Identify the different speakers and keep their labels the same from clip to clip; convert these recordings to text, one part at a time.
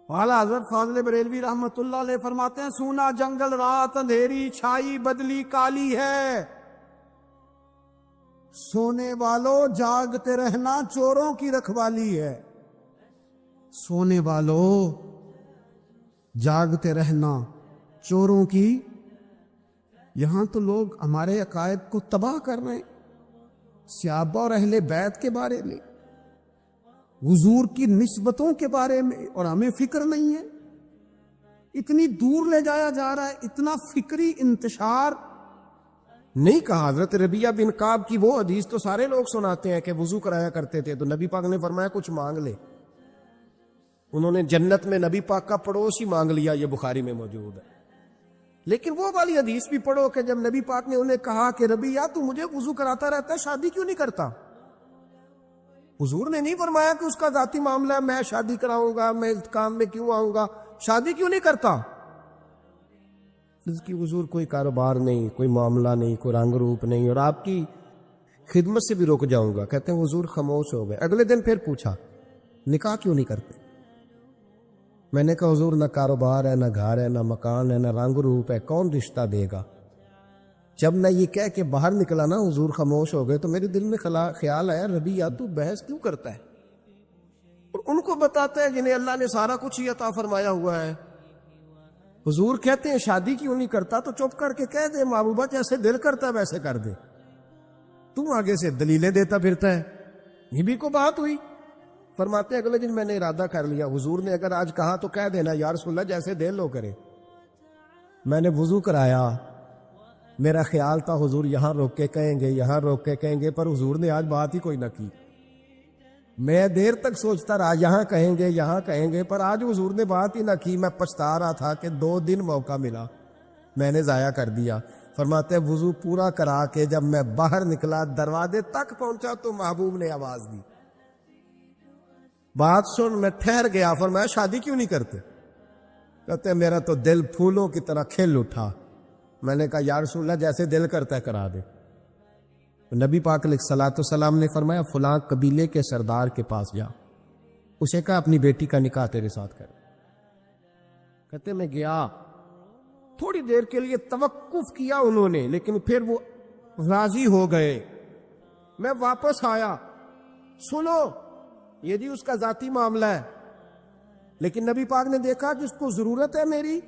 Speaker 1: والا حضرت فاضل بریلوی رحمت اللہ علیہ فرماتے ہیں سونا جنگل رات اندھیری چھائی بدلی کالی ہے، سونے والوں جاگتے رہنا چوروں کی رکھوالی ہے۔ سونے والوں جاگتے رہنا چوروں کی، یہاں تو لوگ ہمارے عقائد کو تباہ کر رہے ہیں، صحابہ اور اہل بیت کے بارے میں، حضور کی نسبتوں کے بارے میں، اور ہمیں فکر نہیں ہے۔ اتنی دور لے جایا جا رہا ہے، اتنا فکری انتشار نہیں کہا۔ حضرت ربیعہ بن کعب کی وہ حدیث تو سارے لوگ سناتے ہیں کہ وضو کرایا کرتے تھے تو نبی پاک نے فرمایا کچھ مانگ لے، انہوں نے جنت میں نبی پاک کا پڑوس ہی مانگ لیا، یہ بخاری میں موجود ہے۔ لیکن وہ والی حدیث بھی پڑھو کہ جب نبی پاک نے انہیں کہا کہ ربیعہ تو مجھے وضو کراتا رہتا ہے، شادی کیوں نہیں کرتا؟ حضور نے نہیں فرمایا کہ اس کا ذاتی معاملہ ہے، میں شادی کراؤں گا، میں اس کام میں کیوں آؤں گا، شادی کیوں نہیں کرتا؟ اس کی حضور کوئی کاروبار نہیں، کوئی معاملہ نہیں، کوئی رنگ روپ نہیں، اور آپ کی خدمت سے بھی رک جاؤں گا۔ کہتے ہیں حضور خاموش ہو گئے۔ اگلے دن پھر پوچھا نکاح کیوں نہیں کرتے؟ میں نے کہا حضور نہ کاروبار ہے، نہ گھر ہے، نہ مکان ہے، نہ رنگ روپ ہے، کون رشتہ دے گا؟ جب میں یہ کہہ کے باہر نکلا نا حضور خاموش ہو گئے، تو میرے دل میں خیال آیا ربیعہ تو بحث کیوں کرتا ہے؟ اور ان کو بتاتا ہے جنہیں اللہ نے سارا کچھ ہی عطا فرمایا ہوا ہے۔ حضور کہتے ہیں شادی کیوں نہیں کرتا؟ تو چپ کر کے کہہ دے محبوبہ جیسے دل کرتا ہے ویسے کر دے، تم آگے سے دلیلیں دیتا پھرتا ہے۔ یہ بھی کو بات ہوئی۔ فرماتے ہیں اگلے دن میں نے ارادہ کر لیا، حضور نے اگر آج کہا تو کہہ دینا یا رسول اللہ جیسے دل لو کرے۔ میں نے وضو کرایا، میرا خیال تھا حضور یہاں روک کے کہیں گے، یہاں روک کے کہیں گے، پر حضور نے آج بات ہی کوئی نہ کی۔ میں دیر تک سوچتا رہا یہاں کہیں گے، یہاں کہیں گے، پر آج حضور نے بات ہی نہ کی۔ میں پچھتا رہا تھا کہ 2 دن موقع ملا، میں نے ضائع کر دیا۔ فرماتے ہیں وضو پورا کرا کے جب میں باہر نکلا، دروازے تک پہنچا تو محبوب نے آواز دی، بات سن۔ میں ٹھہر گیا، فرمایا شادی کیوں نہیں کرتے؟ کہتے ہیں میرا تو دل پھولوں کی طرح کھل اٹھا۔ میں نے کہا یا رسول اللہ جیسے دل کرتا ہے کرا دے۔ نبی پاک علیہ الصلوۃ والسلام نے فرمایا فلاں قبیلے کے سردار کے پاس جا، اسے کہا اپنی بیٹی کا نکاح تیرے ساتھ کر۔ کہتے میں گیا، تھوڑی دیر کے لیے توقف کیا انہوں نے، لیکن پھر وہ راضی ہو گئے۔ میں واپس آیا، سنو یہ جی اس کا ذاتی معاملہ ہے، لیکن نبی پاک نے دیکھا کہ اس کو ضرورت ہے میری،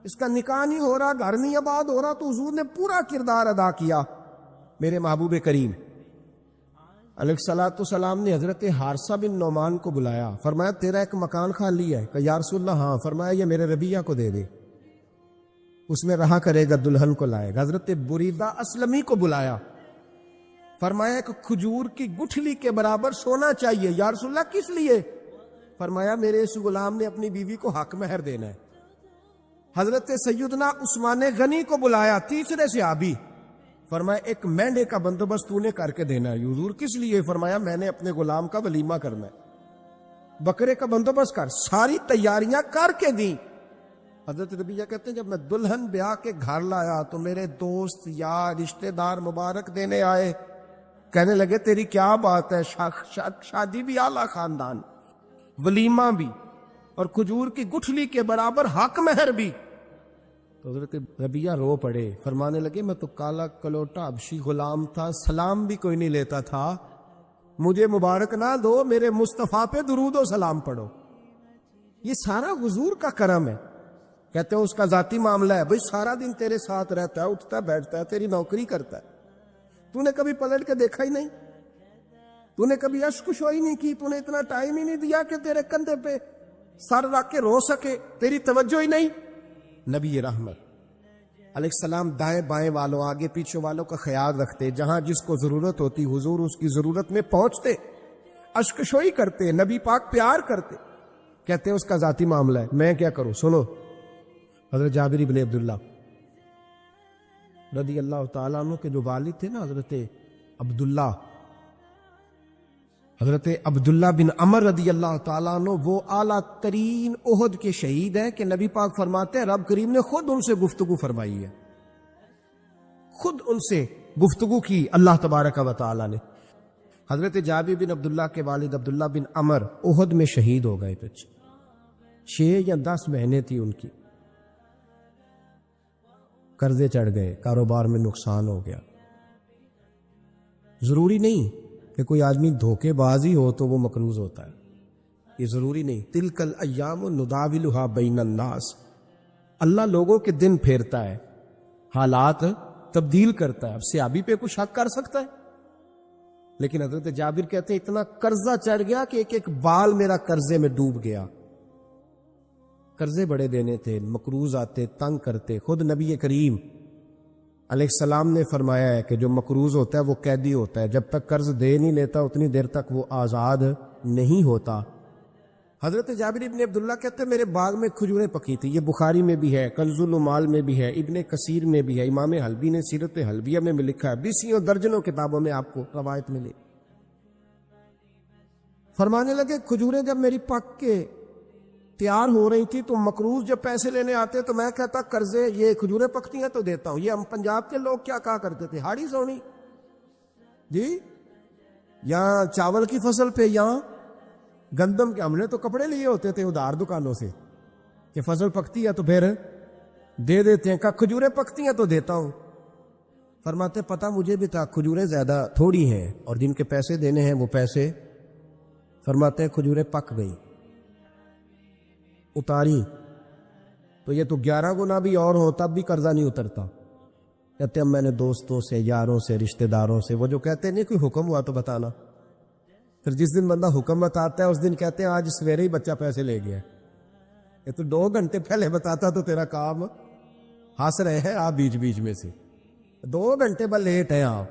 Speaker 1: اس کا نکاح نہیں ہو رہا، گھر نہیں آباد ہو رہا، تو حضور نے پورا کردار ادا کیا۔ میرے محبوب کریم علیہ الصلوۃ والسلام نے حضرت حارثہ بن نعمان کو بلایا، فرمایا تیرا ایک مکان خالی ہے؟ کہ یا رسول اللہ ہاں۔ فرمایا یہ میرے ربیعہ کو دے دے، اس میں رہا کرے گا، دلہن کو لائے گا۔ حضرت بریدہ اسلمی کو بلایا، فرمایا ایک کھجور کی گٹھلی کے برابر سونا چاہیے۔ یا رسول اللہ کس لیے؟ فرمایا میرے اس غلام نے اپنی بیوی کو حق مہر دینا ہے۔ حضرت سیدنا عثمان غنی کو بلایا، تیسرے صحابی، فرمایا ایک مینڈے کا بندوبست تو نے کر کے دینا ہے۔ حضور کس لیے؟ فرمایا میں نے اپنے غلام کا ولیمہ کرنا ہے، بکرے کا بندوبست کر۔ ساری تیاریاں کر کے دیں۔ حضرت ربیعہ کہتے ہیں جب میں دلہن بیاہ کے گھر لایا تو میرے دوست یار رشتہ دار مبارک دینے آئے، کہنے لگے تیری کیا بات ہے، شادی بھی اعلیٰ خاندان، ولیمہ بھی، اور کھجور کی گٹھلی کے برابر حق مہر بھی۔ تو حضرت ربیعہ رو پڑے، فرمانے لگے میں تو کالا کلوٹا حبشی غلام تھا، سلام بھی کوئی نہیں لیتا تھا، مجھے مبارک نہ دو، میرے مصطفیٰ پہ درود و سلام پڑھو۔ یہ سارا حضور کا کرم ہے۔ کہتے ہیں اس کا ذاتی معاملہ ہے، بھئی سارا دن تیرے ساتھ رہتا ہے، اٹھتا بیٹھتا ہے، تیری نوکری کرتا ہے، تو نے کبھی پلٹ کے دیکھا ہی نہیں، تو نے کبھی اشک شوئی نہیں کی، تو نے اتنا ٹائم ہی نہیں دیا کہ تیرے کندھے پہ سر رکھ کے رو سکے، تیری توجہ ہی نہیں۔ نبی رحمت علیہ السلام دائیں بائیں والوں، آگے پیچھے والوں کا خیال رکھتے، جہاں جس کو ضرورت ہوتی حضور اس کی ضرورت میں پہنچتے، اشک شوئی کرتے، نبی پاک پیار کرتے۔ کہتے ہیں اس کا ذاتی معاملہ ہے، میں کیا کروں؟ سنو حضرت جابر بن عبداللہ رضی اللہ تعالیٰ عنہ کے جو والد تھے نا حضرت عبداللہ بن عمر رضی اللہ تعالیٰ عنہ، وہ اعلیٰ ترین احد کے شہید ہیں کہ نبی پاک فرماتے ہیں رب کریم نے خود ان سے گفتگو فرمائی ہے، خود ان سے گفتگو کی اللہ تبارک و تعالیٰ نے۔ حضرت جابر بن عبداللہ کے والد عبداللہ بن عمر احد میں شہید ہو گئے تھے، 6 یا 10 بہنیں تھیں ان کی، قرضے چڑھ گئے، کاروبار میں نقصان ہو گیا۔ ضروری نہیں کہ کوئی آدمی دھوکے باز ہی ہو تو وہ مقروض ہوتا ہے، یہ ضروری نہیں۔ تلک الایام نداولھا بین الناس، اللہ لوگوں کے دن پھیرتا ہے، حالات تبدیل کرتا ہے۔ اب صحابی پہ کچھ شک کر سکتا ہے؟ لیکن حضرت جابر کہتے ہیں اتنا قرضہ چڑھ گیا کہ ایک ایک بال میرا قرضے میں ڈوب گیا۔ قرضے بڑے دینے تھے، مقروض آتے، تنگ کرتے۔ خود نبی کریم علیہ السلام نے فرمایا ہے کہ جو مقروض ہوتا ہے وہ قیدی ہوتا ہے، جب تک قرض دے نہیں لیتا اتنی دیر تک وہ آزاد نہیں ہوتا۔ حضرت جابر ابن عبداللہ کہتے ہیں میرے باغ میں کھجوریں پکی تھی، یہ بخاری میں بھی ہے، کنز المال میں بھی ہے، ابن کثیر میں بھی ہے، امام حلبی نے سیرت حلبیہ میں بھی لکھا ہے، بیسیوں درجنوں کتابوں میں آپ کو روایت ملی۔ فرمانے لگے کھجوریں جب میری پک کے تیار ہو رہی تھی تو مقروض جب پیسے لینے آتے تو میں کہتا قرضے یہ کھجوریں پکتی ہیں تو دیتا ہوں۔ یہ ہم پنجاب کے لوگ کیا کہا کرتے تھے، ہاڑی سونی جی، یہاں چاول کی فصل پہ، یہاں گندم کے، ہم نے تو کپڑے لیے ہوتے تھے ادھار دکانوں سے کہ فصل پکتی ہے تو پھر دے دیتے ہیں، کہ کھجوریں پکتی ہیں تو دیتا ہوں۔ فرماتے پتہ مجھے بھی تھا کھجوریں زیادہ تھوڑی ہیں اور جن کے پیسے دینے ہیں وہ پیسے، فرماتے ہیں کھجوریں پک گئی، اتاری تو یہ تو 11 گنا بھی اور ہو تب بھی قرضہ نہیں اترتا۔ کہتے ہیں میں نے دوستوں سے، یاروں سے، رشتہ داروں سے، وہ جو کہتے ہیں نہیں کوئی حکم ہوا تو بتانا، پھر جس دن بندہ حکم بتاتا ہے اس دن کہتے ہیں آج سویرے ہی بچہ پیسے لے گیا، یہ تو 2 گھنٹے پہلے بتاتا تو تیرا کام، ہنس رہے ہیں آپ بیچ بیچ میں سے، 2 گھنٹے بس لیٹ ہیں آپ،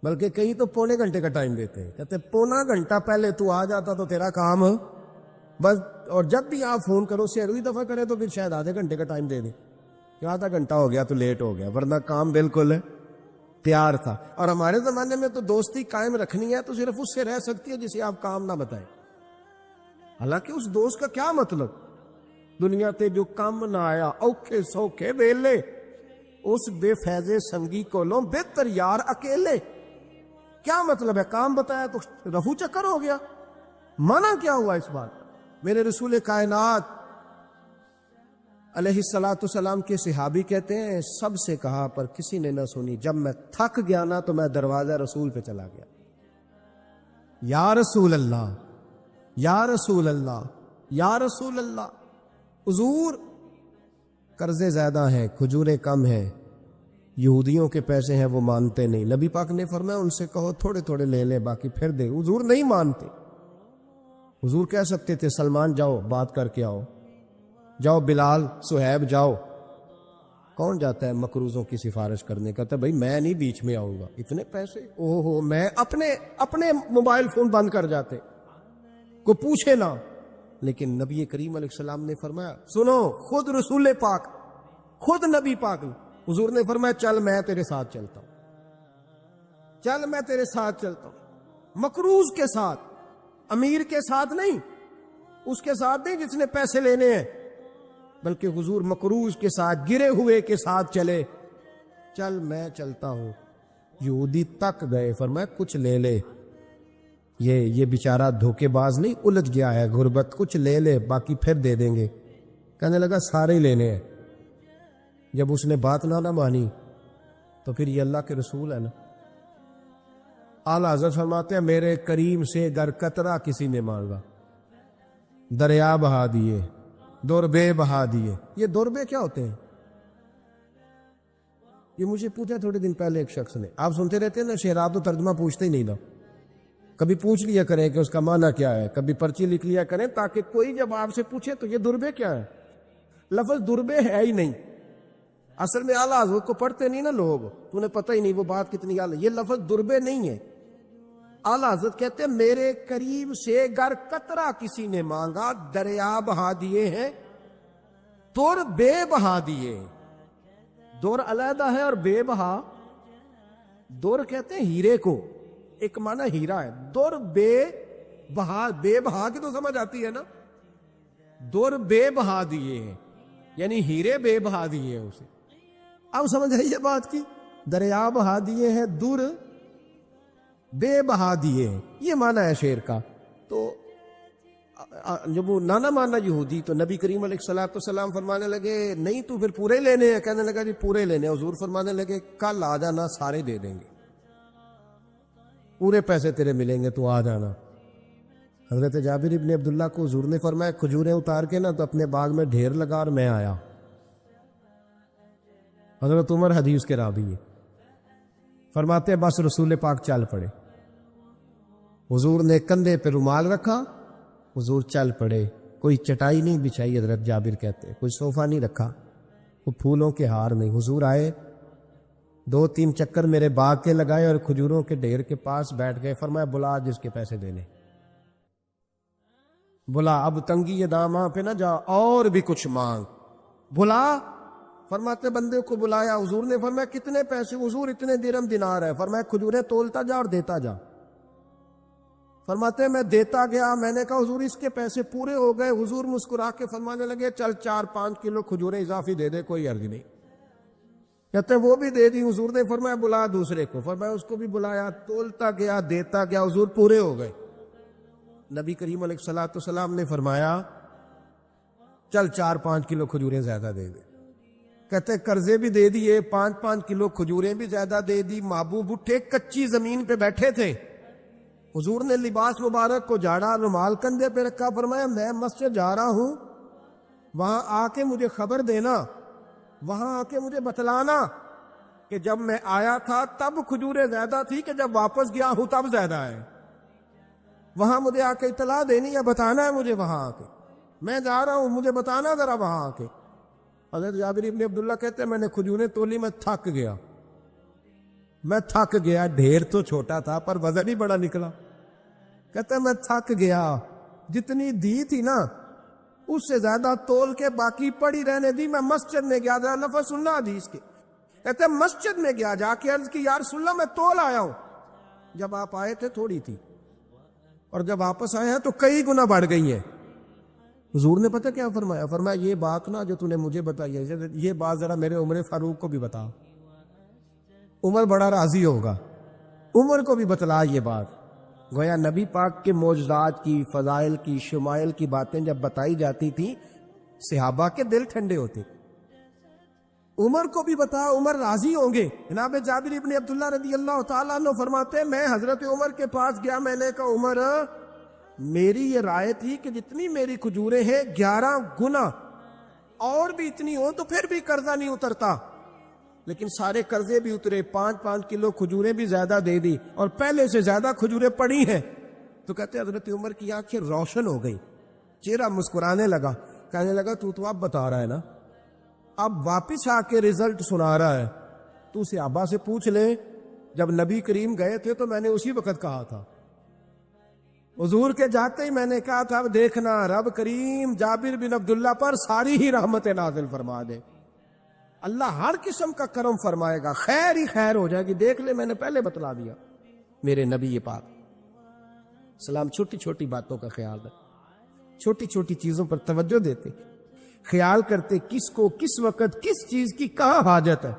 Speaker 1: بلکہ کہیں تو پونے گھنٹے کا ٹائم دیتے ہیں، کہتے ہیں پونا گھنٹہ پہلے تو آ جاتا تو تیرا کام بس، اور جب بھی آپ فون کرو سے اگلی دفعہ کرے تو پھر شاید آدھے گھنٹے کا ٹائم دے دیں کہ آدھا گھنٹہ ہو گیا تو لیٹ ہو گیا، ورنہ کام بالکل تیار تھا۔ اور ہمارے زمانے میں تو دوستی قائم رکھنی ہے تو صرف اس سے رہ سکتی ہے جسے آپ کام نہ بتائیں، حالانکہ اس دوست کا کیا مطلب، دنیا تے جو کام نہ آیا اوکھے سوکھے ویلے، اس بے فیضے سنگی کو لو بہتر یار اکیلے، کیا مطلب ہے، کام بتایا تو رفو چکر ہو گیا، مانا کیا ہوا اس بات؟ میرے رسول کائنات علیہ السلام کے صحابی کہتے ہیں سب سے کہا پر کسی نے نہ سنی، جب میں تھک گیا نا تو میں دروازہ رسول پہ چلا گیا، یا رسول اللہ یا رسول اللہ یا رسول اللہ، حضور قرضے زیادہ ہیں، کھجوریں کم ہیں، یہودیوں کے پیسے ہیں وہ مانتے نہیں، نبی پاک نے فرمایا ان سے کہو تھوڑے تھوڑے لے لیں باقی پھر دے، حضور نہیں مانتے۔ حضور کہہ سکتے تھے سلمان جاؤ بات کر کے آؤ، جاؤ بلال صہیب جاؤ، کون جاتا ہے مقروضوں کی سفارش کرنے، کہتا ہے بھائی میں نہیں بیچ میں آؤں گا، اتنے پیسے او ہو، میں اپنے موبائل فون بند کر جاتے، کو پوچھے نہ۔ لیکن نبی کریم علیہ السلام نے فرمایا سنو، خود رسول پاک، خود نبی پاک نے، حضور نے فرمایا چل میں تیرے ساتھ چلتا ہوں، چل میں تیرے ساتھ چلتا ہوں، مقروض کے ساتھ، امیر کے ساتھ نہیں، اس کے ساتھ نہیں جس نے پیسے لینے ہیں، بلکہ حضور مقروض کے ساتھ، گرے ہوئے کے ساتھ چلے، چل میں چلتا ہوں۔ یہودی تک گئے، فرمایا کچھ لے لے، یہ بیچارہ دھوکے باز نہیں الجھ گیا ہے، غربت، کچھ لے لے باقی پھر دے دیں گے۔ کہنے لگا سارے ہی لینے ہیں۔ جب اس نے بات نہ مانی تو پھر یہ اللہ کے رسول ہے نا۔ اعلیٰ حضرت فرماتے ہیں میرے کریم سے گر قطرہ کسی نے مانگا، دریا بہا دیے، دربے بہا دیے۔ یہ دربے کیا ہوتے ہیں؟ یہ مجھے پوچھا تھوڑے دن پہلے ایک شخص نے، آپ سنتے رہتے ہیں نا شعر، آپ تو ترجمہ پوچھتے ہی نہیں نا، کبھی پوچھ لیا کریں کہ اس کا معنی کیا ہے، کبھی پرچی لکھ لیا کریں تاکہ کوئی جب آپ سے پوچھے تو یہ دربے کیا ہے۔ لفظ دربے ہے ہی نہیں، اصل میں اعلیٰ حضرت کو پڑھتے نہیں نا لوگ، تو انہیں پتہ ہی نہیں وہ بات کتنی اعلیٰ، یہ لفظ دربے نہیں ہے۔ اعلیٰ حضرت کہتے ہیں میرے قریب سے گر قطرہ کسی نے مانگا، دریا بہا دیے ہیں، در بے بہا دیے۔ در علیحدہ ہے اور بے بہا، در کہتے ہیں ہیرے کو، ایک معنی ہیرا ہے، در بے بہا، بے بہا کی تو سمجھ آتی ہے نا، در بے بہا دیے ہیں یعنی ہیرے بے بہا دیے ہیں اسے۔ اب سمجھ آئیے بات کی، دریا بہا دیے ہیں، در بے بہا دیے ہیں، یہ معنی ہے شعر کا۔ تو جب وہ نانا مانا یہودی تو نبی کریم علیہ الصلوۃ والسلام فرمانے لگے نہیں تو پھر پورے لینے ہیں. کہنے لگا جی پورے لینے ہیں. حضور فرمانے لگے کل آ جانا سارے دے دیں گے, پورے پیسے تیرے ملیں گے, تو آ جانا. حضرت جابر ابن عبداللہ کو حضور نے فرمایا کھجوریں اتار کے نا تو اپنے باغ میں ڈھیر لگا اور میں آیا. حضرت عمر حدیث کے راوی ہے, فرماتے ہیں بس رسول پاک چل پڑے. حضور نے کندھے پہ رومال رکھا, حضور چل پڑے. کوئی چٹائی نہیں بچھائی, حضرت جابر کہتے ہیں, کوئی صوفہ نہیں رکھا, کوئی پھولوں کے ہار نہیں. حضور آئے, 2-3 چکر میرے باغ کے لگائے اور کھجوروں کے ڈھیر کے پاس بیٹھ گئے. فرمایا بلا جس کے پیسے دینے, بلا, اب تنگی یہ داماں پہ نہ جا اور بھی کچھ مانگ, بلا. فرماتے بندے کو بلایا. حضور نے فرمایا کتنے پیسے؟ حضور اتنے درہم دینار ہے. فرمایا کھجوریں تولتا جا اور دیتا جا. فرماتے میں دیتا گیا. میں نے کہا حضور اس کے پیسے پورے ہو گئے. حضور مسکرا کے فرمانے لگے چل 4-5 کلو کھجوریں اضافی دے دے, کوئی عرض نہیں. کہتے ہیں وہ بھی دے دی. حضور نے فرمایا بلا دوسرے کو. فرمایا اس کو بھی بلایا, تولتا گیا, دیتا گیا. حضور پورے ہو گئے. نبی کریم علیہ الصلوۃ والسلام نے فرمایا چل 4-5 کلو کھجوریں زیادہ دے دے. کہتے قرضے بھی دے دیے, 5-5 کلو کھجوریں بھی زیادہ دے دی. محبوب اٹھے, کچی زمین پہ بیٹھے تھے. حضور نے لباس مبارک کو جھاڑا, رومال کندھے پہ رکھا. فرمایا میں مسجد جا رہا ہوں, وہاں آ کے مجھے خبر دینا, وہاں آ کے مجھے بتلانا کہ جب میں آیا تھا تب کھجوریں زیادہ تھی کہ جب واپس گیا ہوں تب زیادہ ہے. وہاں مجھے آ کے اطلاع دینی ہے, بتانا ہے مجھے. وہاں آ کے میں جا رہا ہوں, مجھے بتانا ذرا وہاں آ کے. حضرت جابر ابن عبداللہ کہتے ہیں میں نے کھجوریں تولی, میں تھک گیا. میں تھک گیا, ڈھیر تو چھوٹا تھا پر وزن ہی بڑا نکلا. کہتے ہیں میں تھک گیا, جتنی دی تھی نا اس سے زیادہ تول کے باقی پڑی رہنے دی. میں مسجد میں گیا, ذرا لفظ سننا حدیث کے. کہتے ہیں مسجد میں گیا, جا کے عرض کی یا رسول اللہ میں تول آیا ہوں. جب آپ آئے تھے تھوڑی تھی, اور جب واپس آئے ہیں تو کئی گنا بڑھ گئی ہیں. حضور نے پتہ کیا فرمایا؟ فرمایا یہ بات نا جو تو نے مجھے بتائی ہے, یہ بات ذرا میرے عمر فاروق کو بھی بتا. عمر بڑا راضی ہوگا. عمر کو بھی بتلا یہ بات. گویا نبی پاک کے معجزات کی, فضائل کی, شمائل کی باتیں جب بتائی جاتی تھیں صحابہ کے دل ٹھنڈے ہوتے. عمر کو بھی بتا, عمر راضی ہوں گے. جناب جابر ابن عبداللہ رضی اللہ تعالیٰ عنہ فرماتے میں حضرت عمر کے پاس گیا. میں نے کہا عمر میری یہ رائے تھی کہ جتنی میری کھجوریں ہیں 11 گنا اور بھی اتنی ہو تو پھر بھی قرضہ نہیں اترتا, لیکن سارے قرضے بھی اترے. 5-5 کلو کھجوریں بھی زیادہ دے دی اور پہلے سے زیادہ کھجوریں پڑی ہیں. تو کہتے حضرت عمر کی آنکھیں روشن ہو گئی, چہرہ مسکرانے لگا. کہنے لگا تو اب بتا رہا ہے نا, اب واپس آ کے رزلٹ سنا رہا ہے. تو صحابہ سے پوچھ لے, جب نبی کریم گئے تھے تو میں نے اسی وقت کہا تھا. حضور کے جاتے ہی میں نے کہا تھا اب دیکھنا رب کریم جابر بن عبداللہ پر ساری ہی رحمتیں نازل فرما دے. اللہ ہر قسم کا کرم فرمائے گا, خیر ہی خیر ہو جائے گی. دیکھ لے میں نے پہلے بتلا دیا. میرے نبی پاک سلام چھوٹی چھوٹی باتوں کا خیال رکھتے, چھوٹی چھوٹی چیزوں پر توجہ دیتے, خیال کرتے کس کو کس وقت کس چیز کی کہاں حاجت ہے,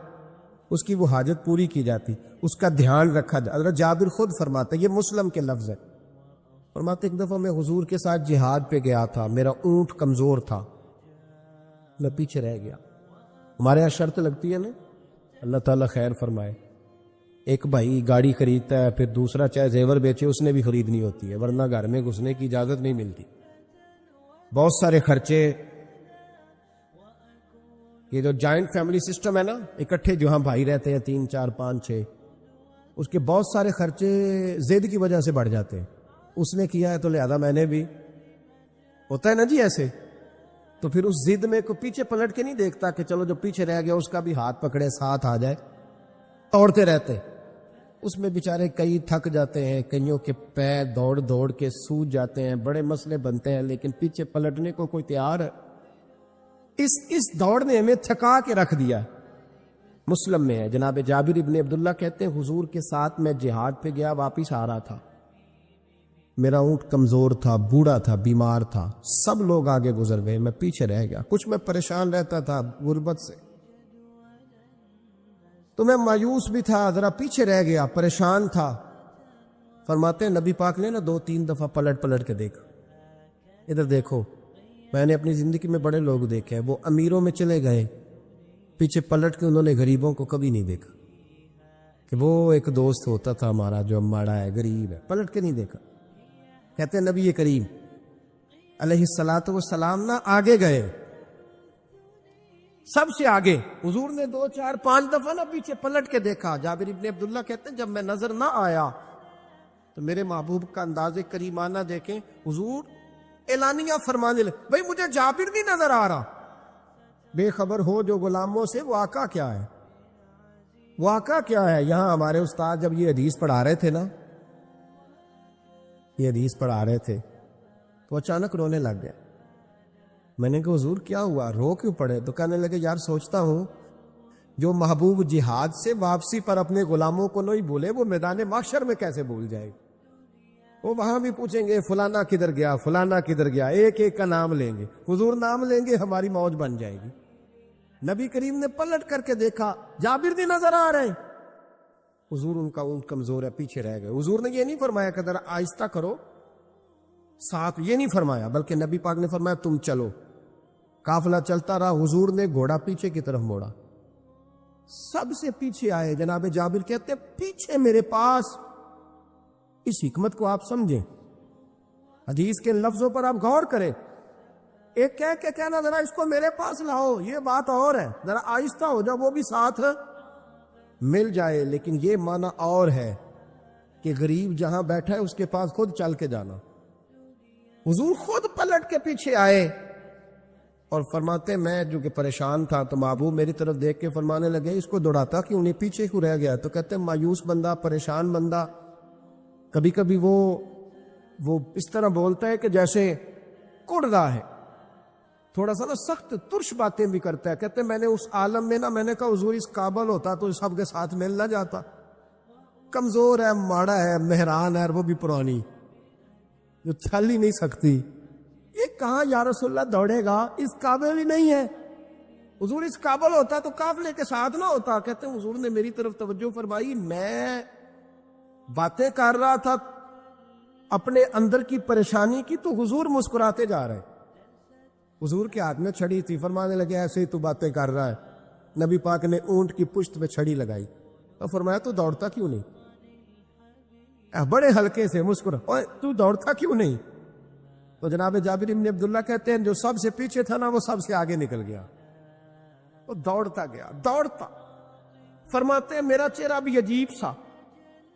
Speaker 1: اس کی وہ حاجت پوری کی جاتی, اس کا دھیان رکھا جاتا. حضرت جابر خود فرماتے, یہ مسلم کے لفظ ہے, فرماتے ایک دفعہ میں حضور کے ساتھ جہاد پہ گیا تھا. میرا اونٹ کمزور تھا, میں پیچھے رہ گیا. ہمارے یہاں شرط لگتی ہے نا, اللہ تعالیٰ خیر فرمائے. ایک بھائی گاڑی خریدتا ہے, پھر دوسرا چاہے زیور بیچے اس نے بھی خریدنی ہوتی ہے, ورنہ گھر میں گھسنے کی اجازت نہیں ملتی. بہت سارے خرچے. یہ جو جوائنٹ فیملی سسٹم ہے نا, اکٹھے جو ہاں بھائی رہتے ہیں 3 4 5 6, اس کے بہت سارے خرچے ضد کی وجہ سے بڑھ جاتے ہیں. اس نے کیا ہے تو لہذا میں نے بھی, ہوتا ہے نا جی ایسے. تو پھر اس ضد میں کو پیچھے پلٹ کے نہیں دیکھتا کہ چلو جو پیچھے رہ گیا اس کا بھی ہاتھ پکڑے ساتھ آ جائے, توڑتے رہتے. اس میں بیچارے کئی تھک جاتے ہیں, کئیوں کے پیر دوڑ دوڑ کے سوج جاتے ہیں, بڑے مسئلے بنتے ہیں, لیکن پیچھے پلٹنے کو کوئی تیار ہے؟ اس دوڑ نے ہمیں تھکا کے رکھ دیا. مسلم میں ہے, جناب جابر ابن عبداللہ کہتے ہیں حضور کے ساتھ میں جہاد پہ گیا, واپس آ رہا تھا. میرا اونٹ کمزور تھا, بوڑھا تھا, بیمار تھا. سب لوگ آگے گزر گئے, میں پیچھے رہ گیا. کچھ میں پریشان رہتا تھا غربت سے, تو میں مایوس بھی تھا, ذرا پیچھے رہ گیا, پریشان تھا. فرماتے ہیں نبی پاک نے نا 2-3 دفعہ پلٹ کے دیکھا. ادھر دیکھو، میں نے اپنی زندگی میں بڑے لوگ دیکھے ہیں، وہ امیروں میں چلے گئے، پیچھے پلٹ کے انہوں نے غریبوں کو کبھی نہیں دیکھا کہ وہ ایک دوست ہوتا تھا ہمارا جو ماڑا ہے، غریب ہے، پلٹ کے نہیں دیکھا۔ کہتے ہیں نبی کریم علیہ الصلاۃ والسلام نا آگے گئے، سب سے آگے۔ حضور نے 2 4 5 دفعہ نا پیچھے پلٹ کے دیکھا۔ جابر ابن عبداللہ کہتے ہیں جب میں نظر نہ آیا تو میرے محبوب کا انداز کریمانہ دیکھیں، حضور اعلانیہ فرمانے لگے، بھئی مجھے جابر نہیں نظر آ رہا۔ بے خبر ہو جو غلاموں سے، واقعہ کیا ہے؟ واقعہ کیا ہے؟ یہاں ہمارے استاد جب یہ حدیث پڑھا رہے تھے نا، یہ حدیث پڑھا رہے تھے تو اچانک رونے لگ گیا۔ میں نے کہا حضور کیا ہوا، رو کیوں پڑے؟ تو کہنے لگے یار سوچتا ہوں جو محبوب جہاد سے واپسی پر اپنے غلاموں کو نہیں بھولے، وہ میدان محشر میں کیسے بھول جائے گا؟ وہ وہاں بھی پوچھیں گے فلانا کدھر گیا، فلانا کدھر گیا، ایک ایک کا نام لیں گے۔ حضور نام لیں گے، ہماری موج بن جائے گی۔ نبی کریم نے پلٹ کر کے دیکھا، جابر نہیں نظر آ رہے۔ حضور ان کا اونٹ کمزور ہے، پیچھے رہ گئے۔ حضور نے یہ نہیں فرمایا کہ ذرا آہستہ کرو ساتھ، یہ نہیں فرمایا، بلکہ نبی پاک نے فرمایا تم چلو۔ قافلہ چلتا رہا، حضور نے گھوڑا پیچھے کی طرف موڑا، سب سے پیچھے آئے۔ جناب جابر کہتے ہیں پیچھے میرے پاس۔ اس حکمت کو آپ سمجھیں، حدیث کے لفظوں پر آپ غور کریں۔ ایک کہہ کے کہنا ذرا اس کو میرے پاس لاؤ، یہ بات اور ہے، ذرا آہستہ ہو جا، وہ بھی ساتھ مل جائے۔ لیکن یہ معنی اور ہے کہ غریب جہاں بیٹھا ہے اس کے پاس خود چل کے جانا۔ حضور خود پلٹ کے پیچھے آئے اور فرماتے میں جو کہ پریشان تھا تو محبوب میری طرف دیکھ کے فرمانے لگے اس کو دوڑاتا کیوں نہیں، پیچھے کیوں رہ گیا؟ تو کہتے ہیں مایوس بندہ، پریشان بندہ کبھی کبھی وہ اس طرح بولتا ہے کہ جیسے کڑ رہا ہے، تھوڑا سا نا سخت ترش باتیں بھی کرتا ہے۔ کہتے ہیں میں نے اس عالم میں نا، میں نے کہا حضور اس قابل ہوتا تو سب کے ساتھ مل نہ جاتا، کمزور ہے، ماڑا ہے، مہران ہے، اور وہ بھی پرانی جو چل ہی نہیں سکتی، یہ کہاں یا رسول اللہ دوڑے گا، اس قابل ہی نہیں ہے۔ حضور اس قابل ہوتا تو قافلے کے ساتھ نہ ہوتا۔ کہتے ہیں حضور نے میری طرف توجہ فرمائی، میں باتیں کر رہا تھا اپنے اندر کی پریشانی کی تو حضور مسکراتے جا رہے۔ حضور کے ہاتھ میں چھڑی تھی، فرمانے لگے ایسے ہی تو باتیں کر رہا ہے۔ نبی پاک نے اونٹ کی پشت میں چھڑی لگائی اور فرمایا تو دوڑتا کیوں نہیں؟ بڑے ہلکے سے مسکرا، تو دوڑتا کیوں نہیں؟ تو جناب جابر ابن عبداللہ کہتے ہیں جو سب سے پیچھے تھا نا وہ سب سے آگے نکل گیا، وہ دوڑتا گیا، دوڑتا۔ فرماتے ہیں میرا چہرہ بھی عجیب سا،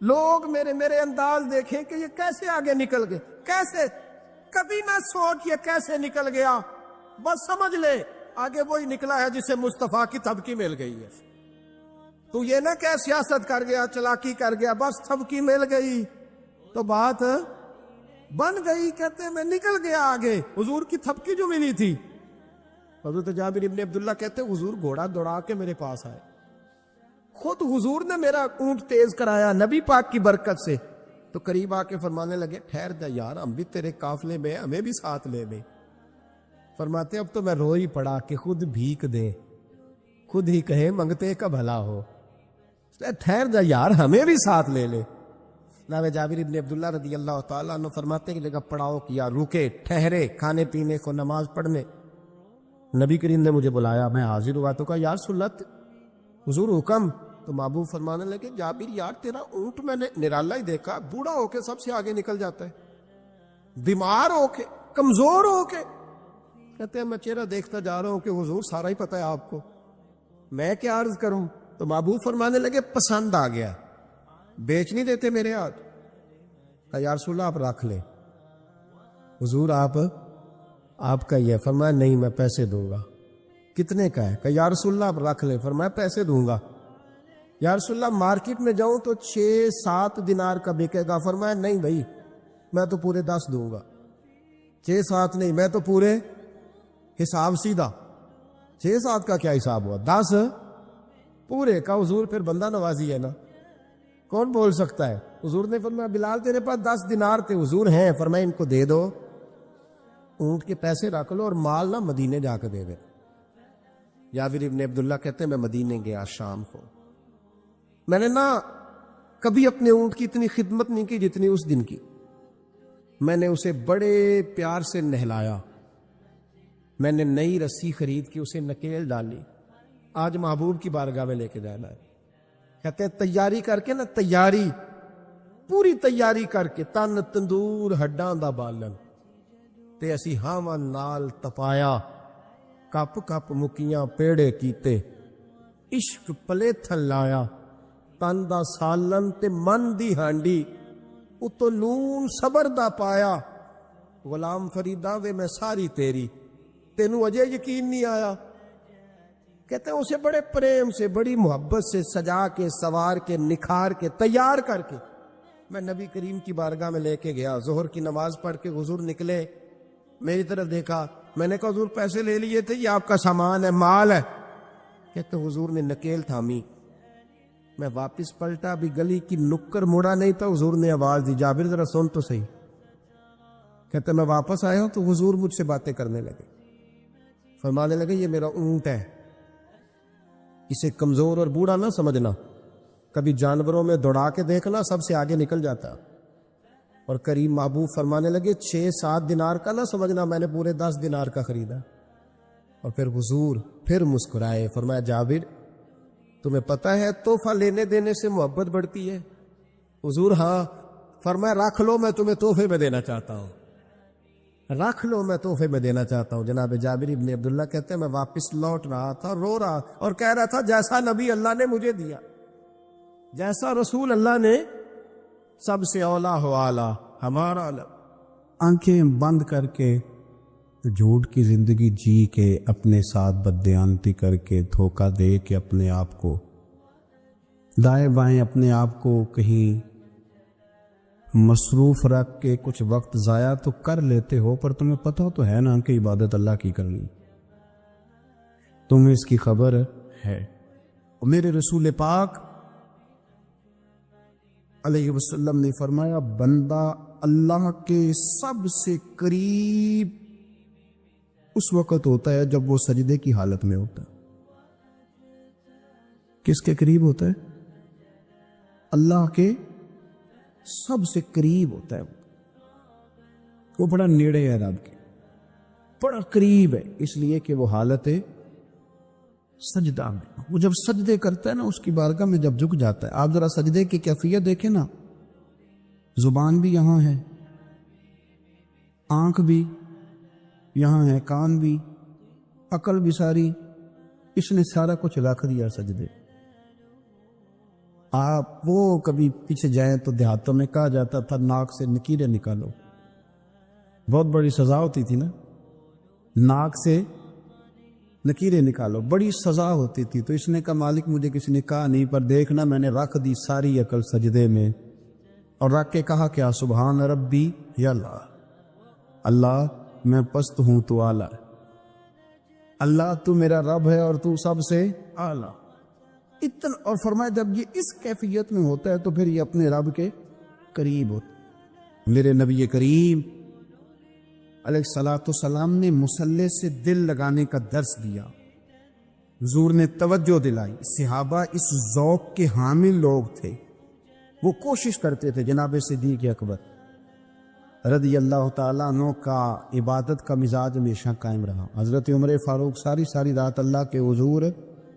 Speaker 1: لوگ میرے انداز دیکھیں کہ یہ کیسے آگے نکل گئے، کیسے، کبھی نہ سوچ یہ کیسے نکل گیا، بس سمجھ لے آگے وہی نکلا ہے جسے مصطفیٰ کی تھبکی مل گئی ہے۔ تو یہ نہ کہ سیاست کر گیا، چلاکی کر گیا، بس تھبکی مل گئی تو بات بن گئی۔ کہتے ہیں میں نکل گیا آگے، حضور کی تھپکی جو ملی تھی۔ حضرت جابر ابن عبداللہ کہتے ہیں حضور گھوڑا دوڑا کے میرے پاس آئے، خود حضور نے میرا اونٹ تیز کرایا نبی پاک کی برکت سے۔ تو قریب آ کے فرمانے لگے ٹھہر جا یار، ہم بھی تیرے قافلے میں، ہمیں بھی ساتھ لے لے۔ فرماتے اب تو میں رو ہی پڑا کہ خود بھیک دے، خود ہی کہے منگتے کا بھلا ہو، ٹھہر جا یار ہمیں بھی ساتھ لے لے۔ جناب جابر ابن عبداللہ رضی اللہ تعالیٰ عنہ فرماتے کہ جگہ پڑاؤ کیا، رکے، ٹھہرے کھانے پینے کو، نماز پڑھنے۔ نبی کریم نے مجھے بلایا، میں حاضر ہوا تو کہا یا رسول اللہ حضور حکم۔ تو محبوب فرمانے لگے جابر یار تیرا اونٹ میں نے نرالا ہی دیکھا، بوڑھا ہو کے سب سے آگے نکل جاتا ہے، بیمار ہو کے، کمزور ہو کے۔ کہتے ہیں میں چہرہ دیکھتا جا رہا ہوں کہ حضور سارا ہی پتہ ہے آپ کو، میں کیا عرض کروں؟ تو محبوب فرمانے لگے پسند آ گیا، بیچ نہیں دیتے میرے ہاتھ؟ کہا یا رسول اللہ آپ رکھ لیں۔ حضور آپ کا یہ؟ فرمایا نہیں میں پیسے دوں گا۔ کتنے کا ہے؟ کہا یا رسول اللہ آپ رکھ لیں۔ فرمایا پیسے دوں گا۔ یا رسول اللہ مارکیٹ میں جاؤں تو 6-7 دینار کا بکے گا۔ فرمایا نہیں بھائی میں تو پورے 10 دوں گا۔ 6-7 نہیں، میں تو پورے حساب سیدھا 6-7 کا کیا حساب ہوا، 10 پورے کا۔ حضور پھر بندہ نوازی ہے نا، کون بول سکتا ہے؟ حضور نے فرمایا بلال تیرے پاس 10 دینار تھے؟ حضور ہیں۔ فرمایا ان کو دے دو، اونٹ کے پیسے رکھ لو اور مال نہ مدینے جا کے دے دے۔ جابر ابن عبداللہ کہتے ہیں میں مدینے گیا شام کو، میں نے نا کبھی اپنے اونٹ کی اتنی خدمت نہیں کی جتنی اس دن کی۔ میں نے اسے بڑے پیار سے نہلایا، میں نے نئی رسی خرید کے اسے نکیل ڈالی، آج محبوب کی بارگاہ میں لے کے جانا ہے۔ کہتے ہیں تیاری کر کے نا، تیاری پوری تیاری کر کے، تن تندور ہڈاں دا بالن تے اسی ہاواں نال تپایا، کپ کپ مکیاں پیڑے کیتے، عشق پلے تھل لایا، تن دا سالن تے من دی ہانڈی، اتو نون صبر دا پایا، غلام فریدا وے میں ساری تیری، تینوں اجے یقین نہیں آیا۔ کہتے ہیں اسے بڑے پریم سے، بڑی محبت سے سجا کے، سوار کے، نکھار کے، تیار کر کے میں نبی کریم کی بارگاہ میں لے کے گیا۔ ظہر کی نماز پڑھ کے حضور نکلے، میری طرف دیکھا، میں نے کہا حضور پیسے لے لیے تھے، یہ آپ کا سامان ہے، مال ہے؟ کہتے حضور نے نکیل تھامی، میں واپس پلٹا، ابھی گلی کی نکر مڑا نہیں تھا، حضور نے آواز دی، جابر ذرا سن تو صحیح۔ کہتے میں واپس آیا ہوں تو حضور مجھ سے باتیں کرنے لگے، فرمانے لگے یہ میرا اونٹ ہے، اسے کمزور اور بوڑھا نہ سمجھنا، کبھی جانوروں میں دوڑا کے دیکھنا، سب سے آگے نکل جاتا۔ اور کریم محبوب فرمانے لگے 6-7 دینار کا نہ سمجھنا، میں نے پورے 10 دینار کا خریدا۔ اور پھر حضور پھر مسکرائے، فرمایا جابر تمہیں پتہ ہے تحفہ لینے دینے سے محبت بڑھتی ہے؟ حضور ہاں۔ فرمایا رکھ لو، میں تمہیں تحفے میں دینا چاہتا ہوں، رکھ لو، میں تحفے میں دینا چاہتا ہوں۔ جناب جابر ابن عبداللہ کہتے ہیں میں واپس لوٹ رہا تھا، رو رہا اور کہہ رہا تھا جیسا نبی اللہ نے مجھے دیا، جیسا رسول اللہ نے، سب سے اولا ہو اعلیٰ ہمارا علم۔ آنکھیں بند کر کے جھوٹ کی زندگی جی کے، اپنے ساتھ بددیانتی کر کے، دھوکہ دے کے، اپنے آپ کو دائیں بائیں، اپنے آپ کو کہیں مصروف رکھ کے کچھ وقت ضائع تو کر لیتے ہو، پر تمہیں پتہ تو ہے نا کہ عبادت اللہ کی کرنی، تمہیں اس کی خبر ہے۔ اور میرے رسول پاک علیہ وسلم نے فرمایا بندہ اللہ کے سب سے قریب اس وقت ہوتا ہے جب وہ سجدے کی حالت میں ہوتا ہے۔ کس کے قریب ہوتا ہے؟ اللہ کے سب سے قریب ہوتا ہے، وہ بڑا نیڑے ہے رب کے، بڑا قریب ہے، اس لیے کہ وہ حالت سجدہ میں، وہ جب سجدے کرتا ہے نا، اس کی بارگاہ میں جب جھک جاتا ہے، آپ ذرا سجدے کی کیفیت دیکھیں نا، زبان بھی یہاں ہے، آنکھ بھی یہاں ہے، کان بھی، عقل بھی ساری، اس نے سارا کچھ رکھ دیا سجدے۔ آپ وہ کبھی پیچھے جائیں تو دیہاتوں میں کہا جاتا تھا ناک سے نکیرے نکالو، بہت بڑی سزا ہوتی تھی نا، ناک سے نکیرے نکالو، بڑی سزا ہوتی تھی۔ تو اس نے کہا مالک مجھے کسی نے کہا نہیں، پر دیکھنا میں نے رکھ دی ساری عقل سجدے میں، اور رکھ کے کہا کیا؟ سبحان ربی یا اللہ، اللہ میں پست ہوں تو اعلیٰ، اللہ تو میرا رب ہے اور تو سب سے اعلیٰ اتنا۔ اور فرمایا جب یہ اس کیفیت میں ہوتا ہے تو پھر یہ اپنے رب کے قریب ہوتا ہے۔ میرے نبی کریم علیہ الصلوۃ والسلام نے مصلی سے دل لگانے کا درس دیا، حضور نے توجہ دلائی، صحابہ اس ذوق کے حامل لوگ تھے، وہ کوشش کرتے تھے۔ جناب صدیق اکبر رضی اللہ تعالیٰ عنہ کا عبادت کا مزاج ہمیشہ قائم رہا۔ حضرت عمر فاروق ساری رات اللہ کے حضور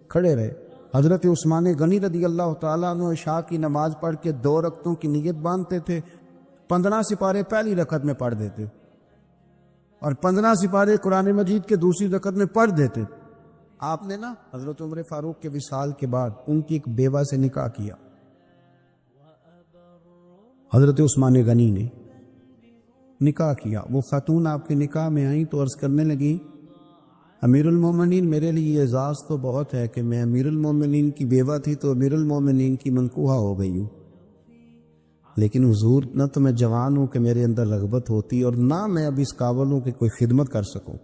Speaker 1: کھڑے رہے۔ حضرت عثمان غنی رضی اللہ تعالیٰ عنہ عشاء کی نماز پڑھ کے 2 رکعتوں کی نیت باندھتے تھے، 15 سپارے پہلی رکعت میں پڑھ دیتے اور 15 سپارے قرآن مجید کے دوسری رکعت میں پڑھ دیتے۔ آپ نے نا حضرت عمر فاروق کے وصال کے بعد ان کی ایک بیوہ سے نکاح کیا، حضرت عثمان غنی نے نکاح کیا۔ وہ خاتون آپ کے نکاح میں آئیں تو عرض کرنے لگی امیر المومنین میرے لیے اعزاز تو بہت ہے کہ میں امیر المومنین کی بیوہ تھی تو امیر المومنین کی منکوحہ ہو گئی ہوں، لیکن حضور نہ تو میں جوان ہوں کہ میرے اندر رغبت ہوتی اور نہ میں اب اس قابل ہوں کہ کوئی خدمت کر سکوں،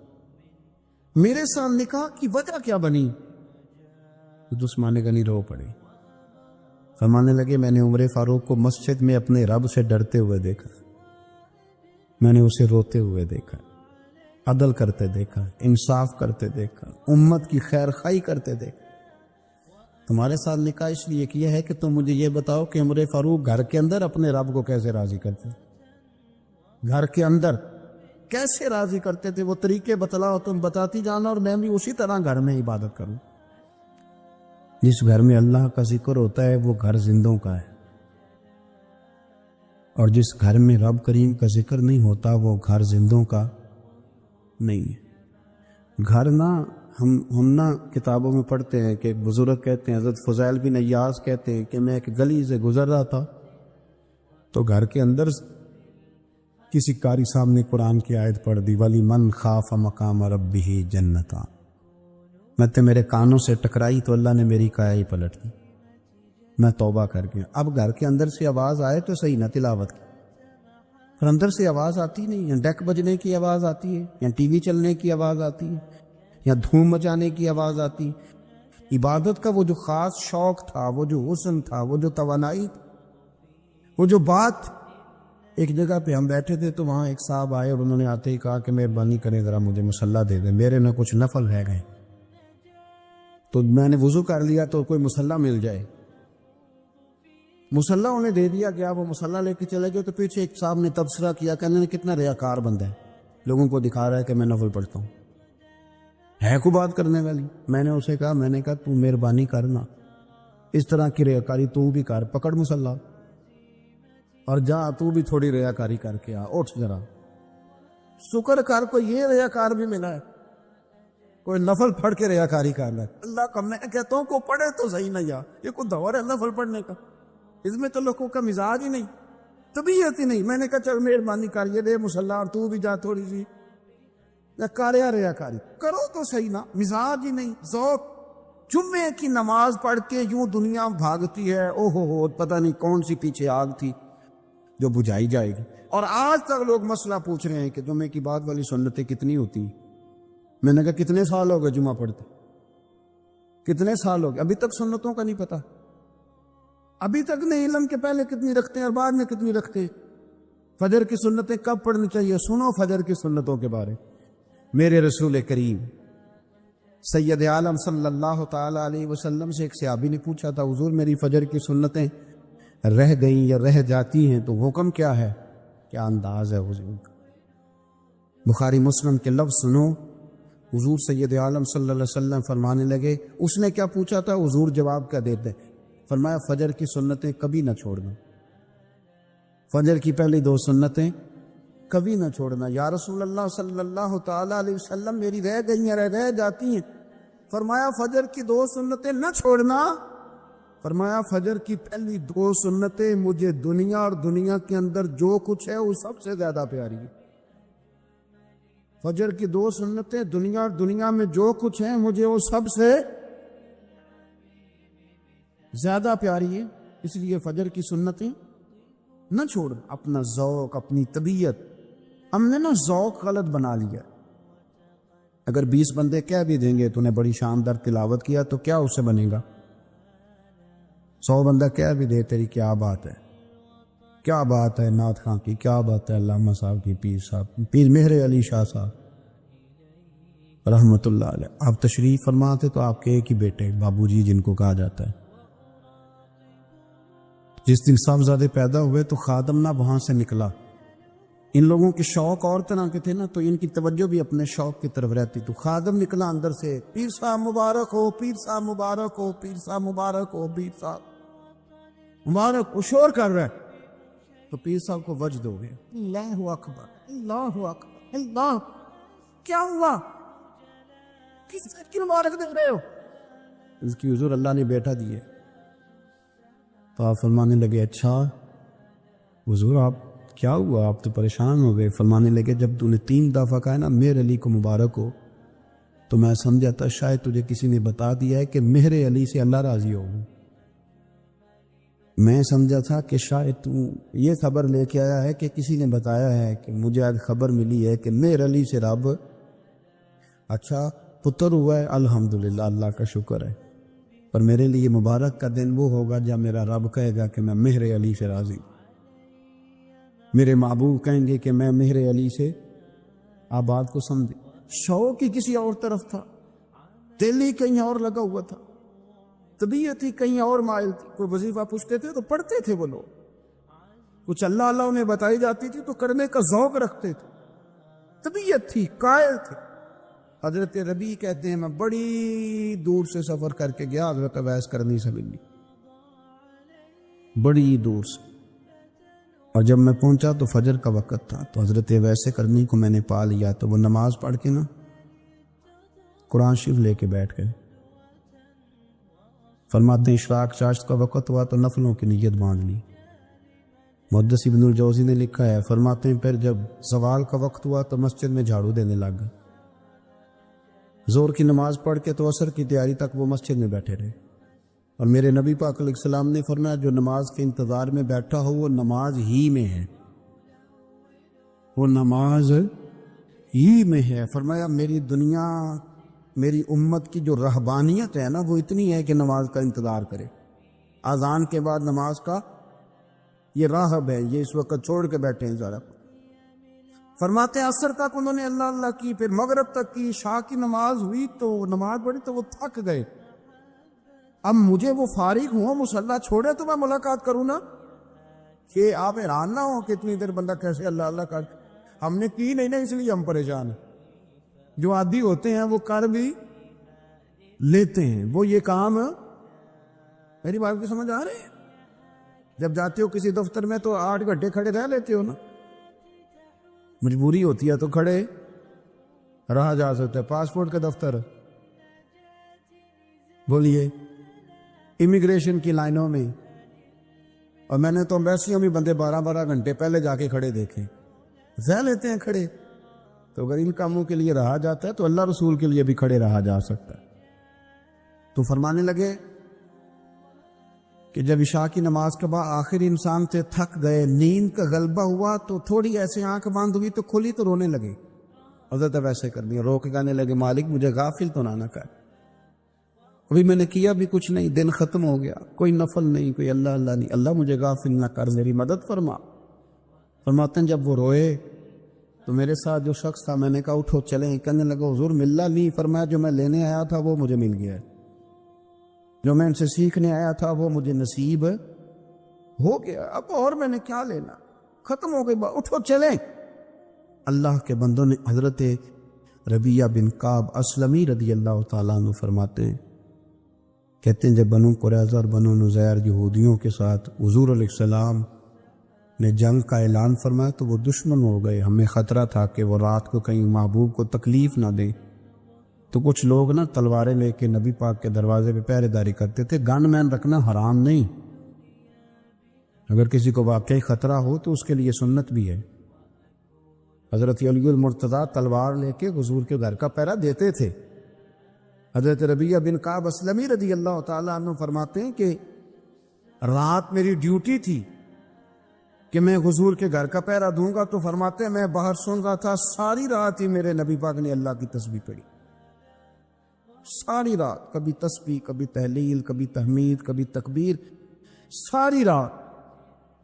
Speaker 1: میرے ساتھ نکاح کی وجہ کیا بنی؟ عثمان غنی رو پڑے، فرمانے لگے میں نے عمر فاروق کو مسجد میں اپنے رب سے ڈرتے ہوئے دیکھا، میں نے اسے روتے ہوئے دیکھا، عدل کرتے دیکھا، انصاف کرتے دیکھا، امت کی خیر خواہی کرتے دیکھا۔ تمہارے ساتھ نکاح اس لیے کیا ہے کہ تم مجھے یہ بتاؤ کہ عمر فاروق گھر کے اندر اپنے رب کو کیسے راضی کرتے، گھر کے اندر کیسے راضی کرتے تھے، وہ طریقے بتلاؤ، تم بتاتی جانا اور میں بھی اسی طرح گھر میں عبادت کروں۔ جس گھر میں اللہ کا ذکر ہوتا ہے وہ گھر زندوں کا ہے، اور جس گھر میں رب کریم کا ذکر نہیں ہوتا وہ گھر زندوں کا نہیں ہے۔ گھر نا ہم نا کتابوں میں پڑھتے ہیں کہ بزرگ کہتے ہیں، حضرت فضیل بن عیاض کہتے ہیں کہ میں ایک گلی سے گزر رہا تھا تو گھر کے اندر کسی قاری صاحب نے قرآن کی آیت پڑھ دی، ولی من خاف مقام ربہ جنتا، میں تو میرے کانوں سے ٹکرائی تو اللہ نے میری کایا ہی پلٹ دی، میں توبہ کر گیا۔ اب گھر کے اندر سے آواز آئے تو صحیح نہ تلاوت کی، پر اندر سے آواز آتی نہیں، یا ڈیک بجنے کی آواز آتی ہے، یا ٹی وی چلنے کی آواز آتی ہے، یا دھوم مچانے کی آواز آتی۔ عبادت کا وہ جو خاص شوق تھا، وہ جو حسن تھا، وہ جو توانائی تھی، وہ جو بات۔ ایک جگہ پہ ہم بیٹھے تھے تو وہاں ایک صاحب آئے اور انہوں نے آتے ہی کہا کہ مہربانی کریں ذرا مجھے مصلی دے دیں، میرے نہ کچھ نفل رہ گئے۔ تو میں نے وضو کر لیا تو کوئی مصلی مل جائے، مصلی انہیں دے دیا گیا، وہ مصلی لے کے چلے گئے۔ تو پیچھے ایک صاحب نے تبصرہ کیا کہ انہوں نے کتنا ریاکار بندہ ہے، لوگوں کو دکھا رہا ہے کہ میں نفل پڑھتا ہوں، ہے کو بات کرنے والی۔ میں نے اسے کہا تو مہربانی کرنا، اس طرح کی ریاکاری تو بھی کر، پکڑ مصلی اور جا تو بھی تھوڑی ریاکاری کر کے آ، اٹھ ذرا، شکر کر کوئی یہ ریاکار بھی ملا ہے، کوئی نفل پڑھ کے ریاکاری کر رہا ہے۔ اللہ کا میں کہتا ہوں کو پڑھے تو صحیح نہ، یا یہ کوئی دور ہے نفل پڑھنے کا؟ اس میں تو لوگوں کا مزاج ہی نہیں، طبیعت ہی نہیں۔ میں نے کہا چل مہربانی کر یہ دے مصلی اور تو بھی جا تھوڑی سی، یا کاریا ریاکاری کرو تو صحیح نا، مزاج ہی نہیں، ذوق۔ جمعے کی نماز پڑھ کے یوں دنیا بھاگتی ہے، او ہو پتہ نہیں کون سی پیچھے آگ تھی جو بجھائی جائے گی۔ اور آج تک لوگ مسئلہ پوچھ رہے ہیں کہ جمعے کی بعد والی سنتیں کتنی ہوتی ہیں۔ میں نے کہا کتنے سال ہو گئے جمعہ پڑھتے، کتنے سال ہو گئے، ابھی تک سنتوں کا نہیں پتا، ابھی تک نہیں علم کے پہلے کتنی رکھتے ہیں اور بعد میں کتنی رکھتے ہیں۔ فجر کی سنتیں کب پڑھنی چاہیے؟ سنو فجر کی سنتوں کے بارے۔ میرے رسول کریم سید عالم صلی اللہ تعالی علیہ وسلم سے ایک صحابی نے پوچھا تھا، حضور میری فجر کی سنتیں رہ گئیں یا رہ جاتی ہیں تو حکم کیا ہے؟ کیا انداز ہے حضور کا؟ بخاری مسلم کے لفظ سنو، حضور سید عالم صلی اللہ علیہ وسلم فرمانے لگے، اس نے کیا پوچھا تھا؟ حضور جواب کیا دیتے؟ فرمایا فجر کی سنتیں کبھی نہ چھوڑنا، فجر کی پہلی 2 سنتیں کبھی نہ چھوڑنا۔ یا رسول اللہ صلی اللہ تعالی علیہ وسلم میری رہ گئی ہیں، رہ جاتی ہیں۔ فرمایا فجر کی 2 سنتیں نہ چھوڑنا، فرمایا فجر کی پہلی 2 سنتیں مجھے دنیا اور دنیا کے اندر جو کچھ ہے وہ سب سے زیادہ پیاری ہے۔ فجر کی 2 سنتیں دنیا اور دنیا میں جو کچھ ہے مجھے وہ سب سے زیادہ پیاری ہے، اس لیے فجر کی سنتیں نہ چھوڑ۔ اپنا ذوق، اپنی طبیعت، ہم نے نا ذوق غلط بنا لیا۔ اگر 20 بندے کہہ بھی دیں گے تو نے بڑی شاندار تلاوت کیا تو کیا اس سے بنے گا؟ 100 بندہ کہہ بھی دے تیری کیا بات ہے، کیا بات ہے نعت خاں کی، کیا بات ہے علامہ صاحب کی، پیر صاحب، پیر مہر علی شاہ صاحب رحمت اللہ علیہ۔ آپ تشریف فرماتے تو آپ کے ایک ہی بیٹے بابو جی جن کو کہا جاتا ہے، جس دن صاحبزادے پیدا ہوئے تو خادم نہ وہاں سے نکلا۔ ان لوگوں کے شوق اور طرح کے تھے نا، تو ان کی توجہ بھی اپنے شوق کی طرف رہتی۔ تو خادم نکلا اندر سے، پیر صاحب مبارک ہو، پیر صاحب مبارک ہو، پیر صاحب مبارک ہو، پیر صاحب مبارک ہو، شور کر رہا ہے۔ تو پیر صاحب کو وجد ہو گیا، اللہ اکبر، اللہ اکبر، اللہ، کیا ہوا؟ کس کی مبارک دے رہے ہو؟ اس کی حضور اللہ نے بیٹا دیے۔ تو آپ فرمانے لگے اچھا حضور آپ کیا ہوا، آپ تو پریشان ہو گئے۔ فرمانے لگے جب تو نے 3 دفعہ کہا نا مہر علی کو مبارک ہو تو میں سمجھا تھا شاید تجھے کسی نے بتا دیا ہے کہ مہر علی سے اللہ راضی ہو۔ میں سمجھا تھا کہ شاید تو یہ خبر لے کے آیا ہے کہ کسی نے بتایا ہے کہ مجھے آج خبر ملی ہے کہ مہر علی سے رب اچھا پتر ہوا ہے، الحمدللہ اللہ کا شکر ہے، پر میرے لیے مبارک کا دن وہ ہوگا جب میرا رب کہے گا کہ میں مہر علی سے راضی، میرے محبوب کہیں گے کہ میں مہر علی سے۔ آپ بات کو سمجھے، شوق ہی کسی اور طرف تھا، دل ہی کہیں اور لگا ہوا تھا، طبیعت ہی کہیں اور مائل تھی۔ کوئی وظیفہ پوچھتے تھے تو پڑھتے تھے وہ لوگ، کچھ اللہ اللہ انہیں بتائی جاتی تھی تو کرنے کا ذوق رکھتے تھے، طبیعت تھی، قائل تھے۔ حضرت ربیع کہتے ہیں میں بڑی دور سے سفر کر کے گیا حضرت اویس کرنی سے ملنی، بڑی دور سے، اور جب میں پہنچا تو فجر کا وقت تھا، تو حضرت اویس کرنی کو میں نے پا لیا، تو وہ نماز پڑھ کے نا قرآن شریف لے کے بیٹھ گئے۔ فرماتے ہیں اشراق چاشت کا وقت ہوا تو نفلوں کی نیت باندھ لی۔ محدث ابن الجوزی نے لکھا ہے، فرماتے ہیں پھر جب زوال کا وقت ہوا تو مسجد میں جھاڑو دینے لگ گئے۔ زور کی نماز پڑھ کے تو عصر کی تیاری تک وہ مسجد میں بیٹھے رہے، اور میرے نبی پاک علیہ السلام نے فرمایا جو نماز کے انتظار میں بیٹھا ہو وہ نماز ہی میں ہے، وہ نماز ہی میں ہے۔ فرمایا میری دنیا، میری امت کی جو رہبانیت ہے نا وہ اتنی ہے کہ نماز کا انتظار کرے، اذان کے بعد نماز کا یہ راہب ہے، یہ اس وقت چھوڑ کے بیٹھے ہیں ذرا۔ فرماتے ہیں عصر تک انہوں نے اللہ اللہ کی، پھر مغرب تک کی، عشاء کی نماز ہوئی تو نماز پڑھی تو وہ تھک گئے۔ اب مجھے وہ فارغ ہوں مصلی چھوڑے تو میں ملاقات کروں نا، کہ آپ حیران نہ ہو کہ اتنی دیر بندہ کیسے اللہ اللہ کر، ہم نے کی نہیں نا اس لیے ہم پریشان ہیں۔ جو عادی ہوتے ہیں وہ کر بھی لیتے ہیں، وہ یہ کام، میری بات کو سمجھ آ رہے ہیں؟ جب جاتے ہو کسی دفتر میں تو 8 گھنٹے کھڑے رہ لیتے ہو نا، مجبوری ہوتی ہے تو کھڑے رہا جا سکتا ہے۔ پاسپورٹ کا دفتر، بولیے امیگریشن کی لائنوں میں، اور میں نے تو ایمبیسیوں میں بندے 12 گھنٹے پہلے جا کے کھڑے دیکھے، رہ لیتے ہیں کھڑے۔ تو اگر ان کاموں کے لیے رہا جاتا ہے تو اللہ رسول کے لیے بھی کھڑے رہا جا سکتا ہے۔ تو فرمانے لگے کہ جب عشاء کی نماز کے بعد آخر انسان سے تھک گئے، نیند کا غلبہ ہوا تو تھوڑی ایسے آنکھ بند ہوئی تو کھلی تو رونے لگے۔ حضرت ویسے کر دیا، رو کے گانے لگے مالک مجھے غافل تو نہ کر، ابھی میں نے کیا بھی کچھ نہیں، دن ختم ہو گیا، کوئی نفل نہیں، کوئی اللہ اللہ نہیں، اللہ مجھے غافل نہ کر، میری مدد فرما۔ فرماتے ہیں جب وہ روئے تو میرے ساتھ جو شخص تھا میں نے کہا اٹھو چلیں، کہنے لگا حضور ملنا نہیں، فرمایا جو میں لینے آیا تھا وہ مجھے مل گیا ہے، جو میں ان سے سیکھنے آیا تھا وہ مجھے نصیب ہو گیا، اب اور میں نے کیا لینا، ختم ہو گئی بات، اٹھو چلیں۔ اللہ کے بندوں نے حضرت ربیع بن کعب اسلمی رضی اللہ تعالیٰ عنہ فرماتے ہیں، کہتے ہیں جب بنو قریظہ اور بنو نذیر یہودیوں کے ساتھ حضور علیہ السلام نے جنگ کا اعلان فرمایا تو وہ دشمن ہو گئے، ہمیں خطرہ تھا کہ وہ رات کو کہیں محبوب کو تکلیف نہ دیں، تو کچھ لوگ نا تلواریں لے کے نبی پاک کے دروازے پہ پہرے داری کرتے تھے۔ گن مین رکھنا حرام نہیں، اگر کسی کو واقعی خطرہ ہو تو اس کے لیے سنت بھی ہے۔ حضرت علی المرتضیٰ تلوار لے کے حضور کے گھر کا پہرا دیتے تھے۔ حضرت ربیع بن کعب اسلمی رضی اللہ تعالیٰ عنہ فرماتے ہیں کہ رات میری ڈیوٹی تھی کہ میں حضور کے گھر کا پہرا دوں گا، تو فرماتے ہیں میں باہر سن رہا تھا، ساری رات ہی میرے نبی پاک نے اللہ کی تسبیح پڑھی، ساری رات، کبھی تسبیح، کبھی تحلیل، کبھی تحمید، کبھی تکبیر، ساری رات۔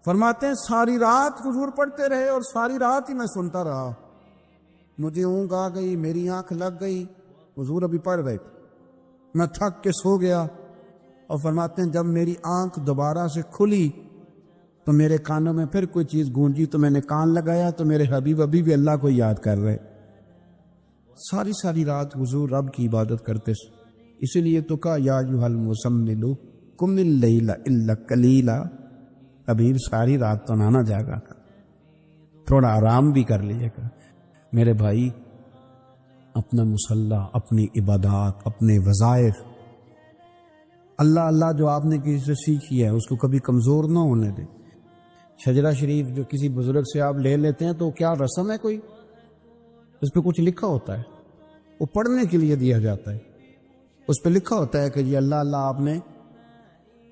Speaker 1: فرماتے ہیں ساری رات حضور پڑھتے رہے اور ساری رات ہی میں سنتا رہا، مجھے اونگ آ گئی، میری آنکھ لگ گئی، حضور ابھی پڑھ رہے تھے، میں تھک کے سو گیا۔ اور فرماتے ہیں جب میری آنکھ دوبارہ سے کھلی تو میرے کانوں میں پھر کوئی چیز گونجی، تو میں نے کان لگایا تو میرے حبیب ابھی بھی اللہ کو یاد کر رہے۔ ساری رات حضور رب کی عبادت کرتے، اسی لیے تو کہا یا ایھا المزمل قم اللیل الا قلیلا، حبیب ساری رات تو نہ جاگا کر، تھوڑا آرام بھی کر لیے گا۔ میرے بھائی اپنا مصلی، اپنی عبادات، اپنے وظائف، اللہ اللہ جو آپ نے کسی سے سیکھی ہے اس کو کبھی کمزور نہ ہونے دیں۔ شجرہ شریف جو کسی بزرگ سے آپ لے لیتے ہیں تو کیا رسم ہے کوئی؟ اس پہ کچھ لکھا ہوتا ہے، وہ پڑھنے کے لیے دیا جاتا ہے، اس پہ لکھا ہوتا ہے کہ یہ اللہ اللہ آپ نے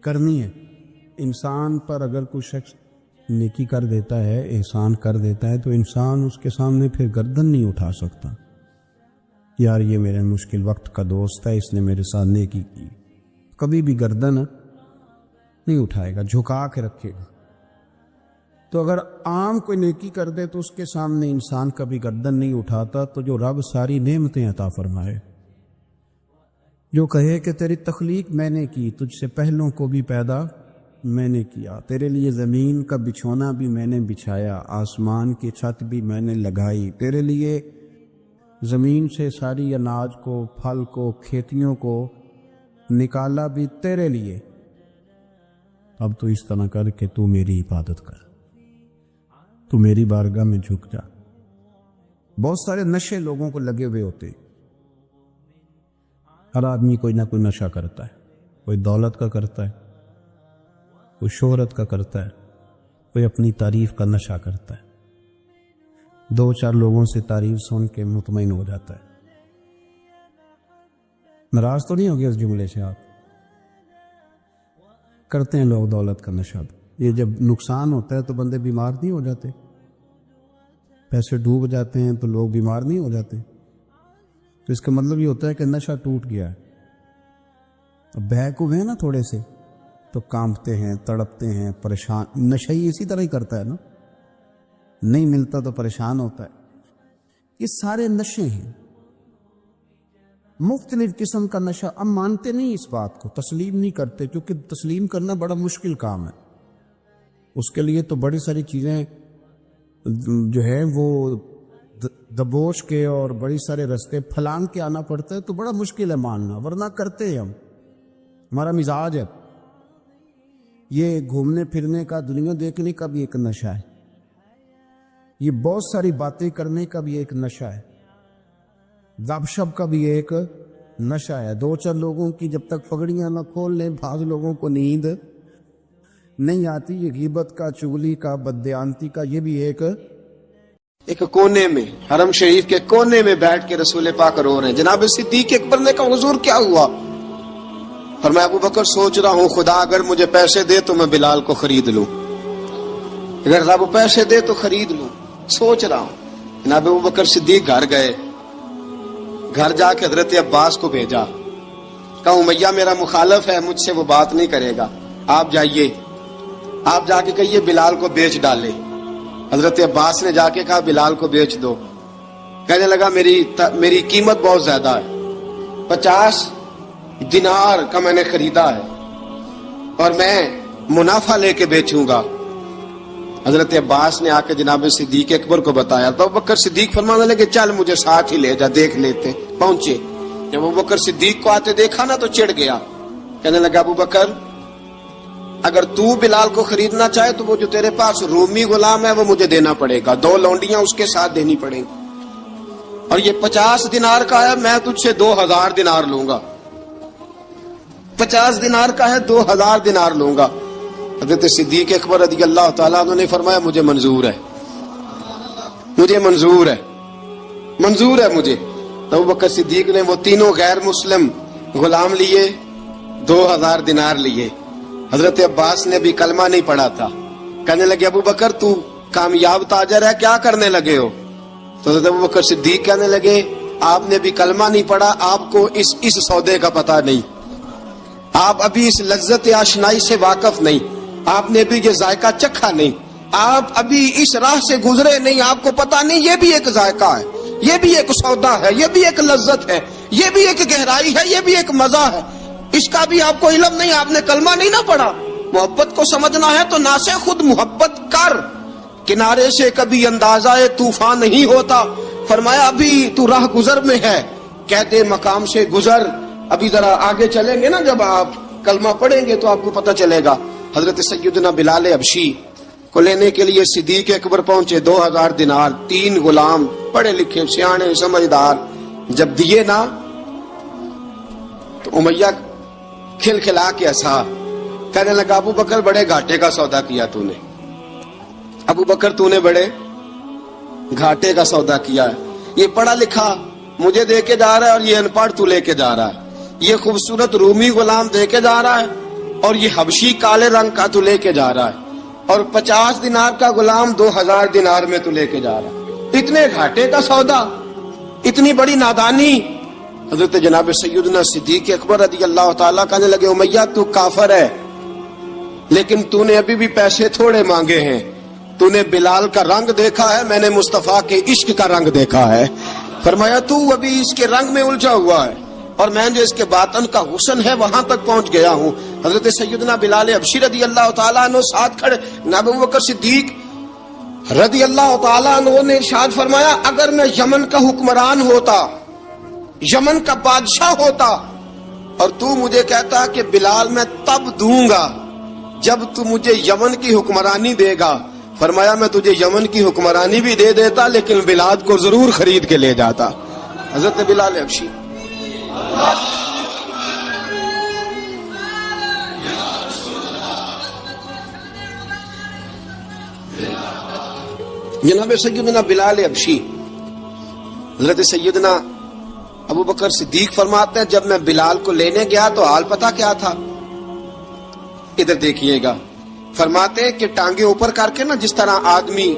Speaker 1: کرنی ہے۔ انسان پر اگر کوئی شخص نیکی کر دیتا ہے، احسان کر دیتا ہے، تو انسان اس کے سامنے پھر گردن نہیں اٹھا سکتا، یار یہ میرے مشکل وقت کا دوست ہے، اس نے میرے ساتھ نیکی کی، کبھی بھی گردن نہیں اٹھائے گا، جھکا کے رکھے گا۔ تو اگر عام کوئی نیکی کر دے تو اس کے سامنے انسان کبھی گردن نہیں اٹھاتا، تو جو رب ساری نعمتیں عطا فرمائے، جو کہے کہ تیری تخلیق میں نے کی، تجھ سے پہلوں کو بھی پیدا
Speaker 2: میں نے کیا، تیرے لیے زمین کا بچھونا بھی میں نے بچھایا، آسمان کی چھت بھی میں نے لگائی، تیرے لیے زمین سے ساری اناج کو، پھل کو، کھیتیوں کو نکالا بھی تیرے لیے۔ اب تو اس طرح کر کہ تو میری عبادت کر، تو میری بارگاہ میں جھک جا۔ بہت سارے نشے لوگوں کو لگے ہوئے ہوتے ہیں، ہر آدمی کوئی نہ کوئی نشہ کرتا ہے، کوئی دولت کا کرتا ہے، کوئی شہرت کا کرتا ہے، کوئی اپنی تعریف کا نشہ کرتا ہے، دو چار لوگوں سے تعریف سن کے مطمئن ہو جاتا ہے۔ ناراض تو نہیں ہو گیا اس جملے سے؟ آپ کرتے ہیں لوگ دولت کا نشہ، یہ جب نقصان ہوتا ہے تو بندے بیمار نہیں ہو جاتے؟ پیسے ڈوب جاتے ہیں تو لوگ بیمار نہیں ہو جاتے؟ تو اس کا مطلب یہ ہوتا ہے کہ نشہ ٹوٹ گیا ہے۔ اب بہک ہوئے ہیں نا تھوڑے سے تو کانپتے ہیں، تڑپتے ہیں، پریشان۔ نشہ ہی اسی طرح ہی کرتا ہے نا، نہیں ملتا تو پریشان ہوتا ہے۔ یہ سارے نشے ہیں، مختلف قسم کا نشہ۔ اب مانتے نہیں اس بات کو، تسلیم نہیں کرتے، کیونکہ تسلیم کرنا بڑا مشکل کام ہے۔ اس کے لیے تو بڑی ساری چیزیں جو ہے وہ دبوچ کے اور بڑی سارے رستے پھلانگ کے آنا پڑتا ہے، تو بڑا مشکل ہے ماننا، ورنہ کرتے ہیں ہم، ہمارا مزاج ہے۔ یہ گھومنے پھرنے کا، دنیا دیکھنے کا بھی ایک نشہ ہے، یہ بہت ساری باتیں کرنے کا بھی ایک نشہ ہے، گپ شپ کا بھی ایک نشہ ہے۔ دو چار لوگوں کی جب تک پگڑیاں نہ کھول لیں، بعض لوگوں کو نیند نہیں آتی۔ یہ غیبت کا، چغلی کا، بددیانتی کا، یہ بھی ایک
Speaker 3: کونے میں، حرم شریف کے کونے میں بیٹھ کے رسول پاک رو رہے ہیں۔ جناب صدیق اکبر نے کہا حضور کیا ہوا؟ فرمایا ابو بکر سوچ رہا ہوں خدا اگر مجھے پیسے دے تو میں بلال کو خرید لوں، اگر رب پیسے دے تو خرید لوں، سوچ رہا ہوں۔ جناب ابو بکر صدیق گھر گئے، گھر جا کے حضرت عباس کو بھیجا، کہا امیہ میرا مخالف ہے، مجھ سے وہ بات نہیں کرے گا، آپ جائیے، آپ جا کے کہیے بلال کو بیچ ڈالے۔ حضرت عباس نے جا کے کہا بلال کو بیچ دو۔ کہنے لگا میری قیمت بہت زیادہ ہے، 50 دینار کا میں نے خریدا ہے اور میں منافع لے کے بیچوں گا۔ حضرت عباس نے آ کے جناب صدیق اکبر کو بتایا تو ابوبکر صدیق فرمانے لگے چل مجھے ساتھ ہی لے جا، دیکھ لیتے۔ پہنچے، جب ابوبکر صدیق کو آتے دیکھا نا تو چڑھ گیا، کہنے لگا ابوبکر اگر تو بلال کو خریدنا چاہے تو وہ جو تیرے پاس رومی غلام ہے وہ مجھے دینا پڑے گا، 2 لونڈیاں اس کے ساتھ دینی پڑیں گی، اور یہ 50 دینار کا ہے، میں تجھ سے 2000 دینار لوں گا، 50 دینار کا ہے 2000 دینار لوں گا۔ حضرت صدیق اکبر رضی اللہ تعالیٰ عنہ نے فرمایا مجھے منظور ہے، مجھے منظور ہے، منظور ہے مجھے۔ تو ابوبکر صدیق نے وہ تینوں غیر مسلم غلام لیے، 2000 دینار لیے۔ حضرت عباس نے بھی کلمہ نہیں پڑھا تھا، کہنے لگے ابوبکر تو کامیاب تاجر ہے، کیا کرنے لگے ہو؟ تو حضرت ابوبکر صدیق کہنے لگے آپ نے بھی کلمہ نہیں پڑھا، آپ کو اس سودے کا پتہ نہیں، آپ ابھی اس لذت آشنائی سے واقف نہیں، آپ نے بھی یہ ذائقہ چکھا نہیں، آپ ابھی اس راہ سے گزرے نہیں، آپ کو پتہ نہیں یہ بھی ایک ذائقہ ہے، یہ بھی ایک سودا ہے، یہ بھی ایک لذت ہے، یہ بھی ایک گہرائی ہے، یہ بھی ایک مزہ ہے، اس کا بھی آپ کو علم نہیں، آپ نے کلمہ نہیں نہ پڑھا۔ محبت کو سمجھنا ہے تو نہ سے خود محبت کر، کنارے سے کبھی اندازہ طوفان نہیں ہوتا۔ فرمایا ابھی تو راہ گزر میں ہے، کہتے مقام سے گزر، ابھی ذرا آگے چلیں گے نا، جب آپ کلمہ پڑھیں گے تو آپ کو پتہ چلے گا۔ حضرت سیدنا بلال حبشی کو لینے کے لیے صدیق اکبر پہنچے، 2000 دینار، 3 غلام پڑھے لکھے سیانے سمجھدار، جب دیے نا تو امیہ کھل کھلا کے ہنسا، کہنے لگا ابو بکر بڑے گھاٹے کا سودا کیا تو نے، ابو بکر تو نے بڑے گھاٹے کا سودا کیا ہے، یہ پڑھا لکھا مجھے دے کے جا رہا ہے اور یہ ان پڑھ تو لے کے جا رہا ہے، یہ خوبصورت رومی غلام دے کے جا رہا ہے اور یہ حبشی کالے رنگ کا تو لے کے جا رہا ہے، اور 50 دینار کا غلام 2000 دینار میں تو لے کے جا رہا ہے، اتنے گھاٹے کا سودا، اتنی بڑی نادانی۔ حضرت جناب سیدنا صدیق اکبر رضی اللہ تعالیٰ کہنے لگے امیہ تو کافر ہے، لیکن تو نے ابھی بھی پیسے تھوڑے مانگے ہیں، تو نے بلال کا رنگ دیکھا ہے، میں نے مصطفیٰ کے عشق کا رنگ دیکھا ہے۔ فرمایا تو ابھی اس کے رنگ میں الجھا ہوا ہے اور میں جو اس کے باطن کا حسن ہے وہاں تک پہنچ گیا ہوں، حضرت سیدنا بلال حبشی رضی اللہ تعالیٰ عنہ ساتھ کھڑے، جناب ابوبکر صدیق رضی اللہ تعالیٰ عنہ نے ارشاد فرمایا اگر میں یمن کا حکمران ہوتا، یمن کا بادشاہ ہوتا، اور تو مجھے کہتا کہ بلال میں تب دوں گا جب تو مجھے یمن کی حکمرانی دے گا، فرمایا میں تجھے یمن کی حکمرانی بھی دے دیتا لیکن بلال کو ضرور خرید کے لے جاتا۔ حضرت بلال حبشی جناب سیدنا بلال حبشی حضرت سیدنا ابو بکر صدیق فرماتے ہیں جب میں بلال کو لینے گیا تو حال پتہ کیا تھا؟ ادھر دیکھیے گا، فرماتے ہیں کہ ٹانگیں اوپر کر کے نا جس طرح آدمی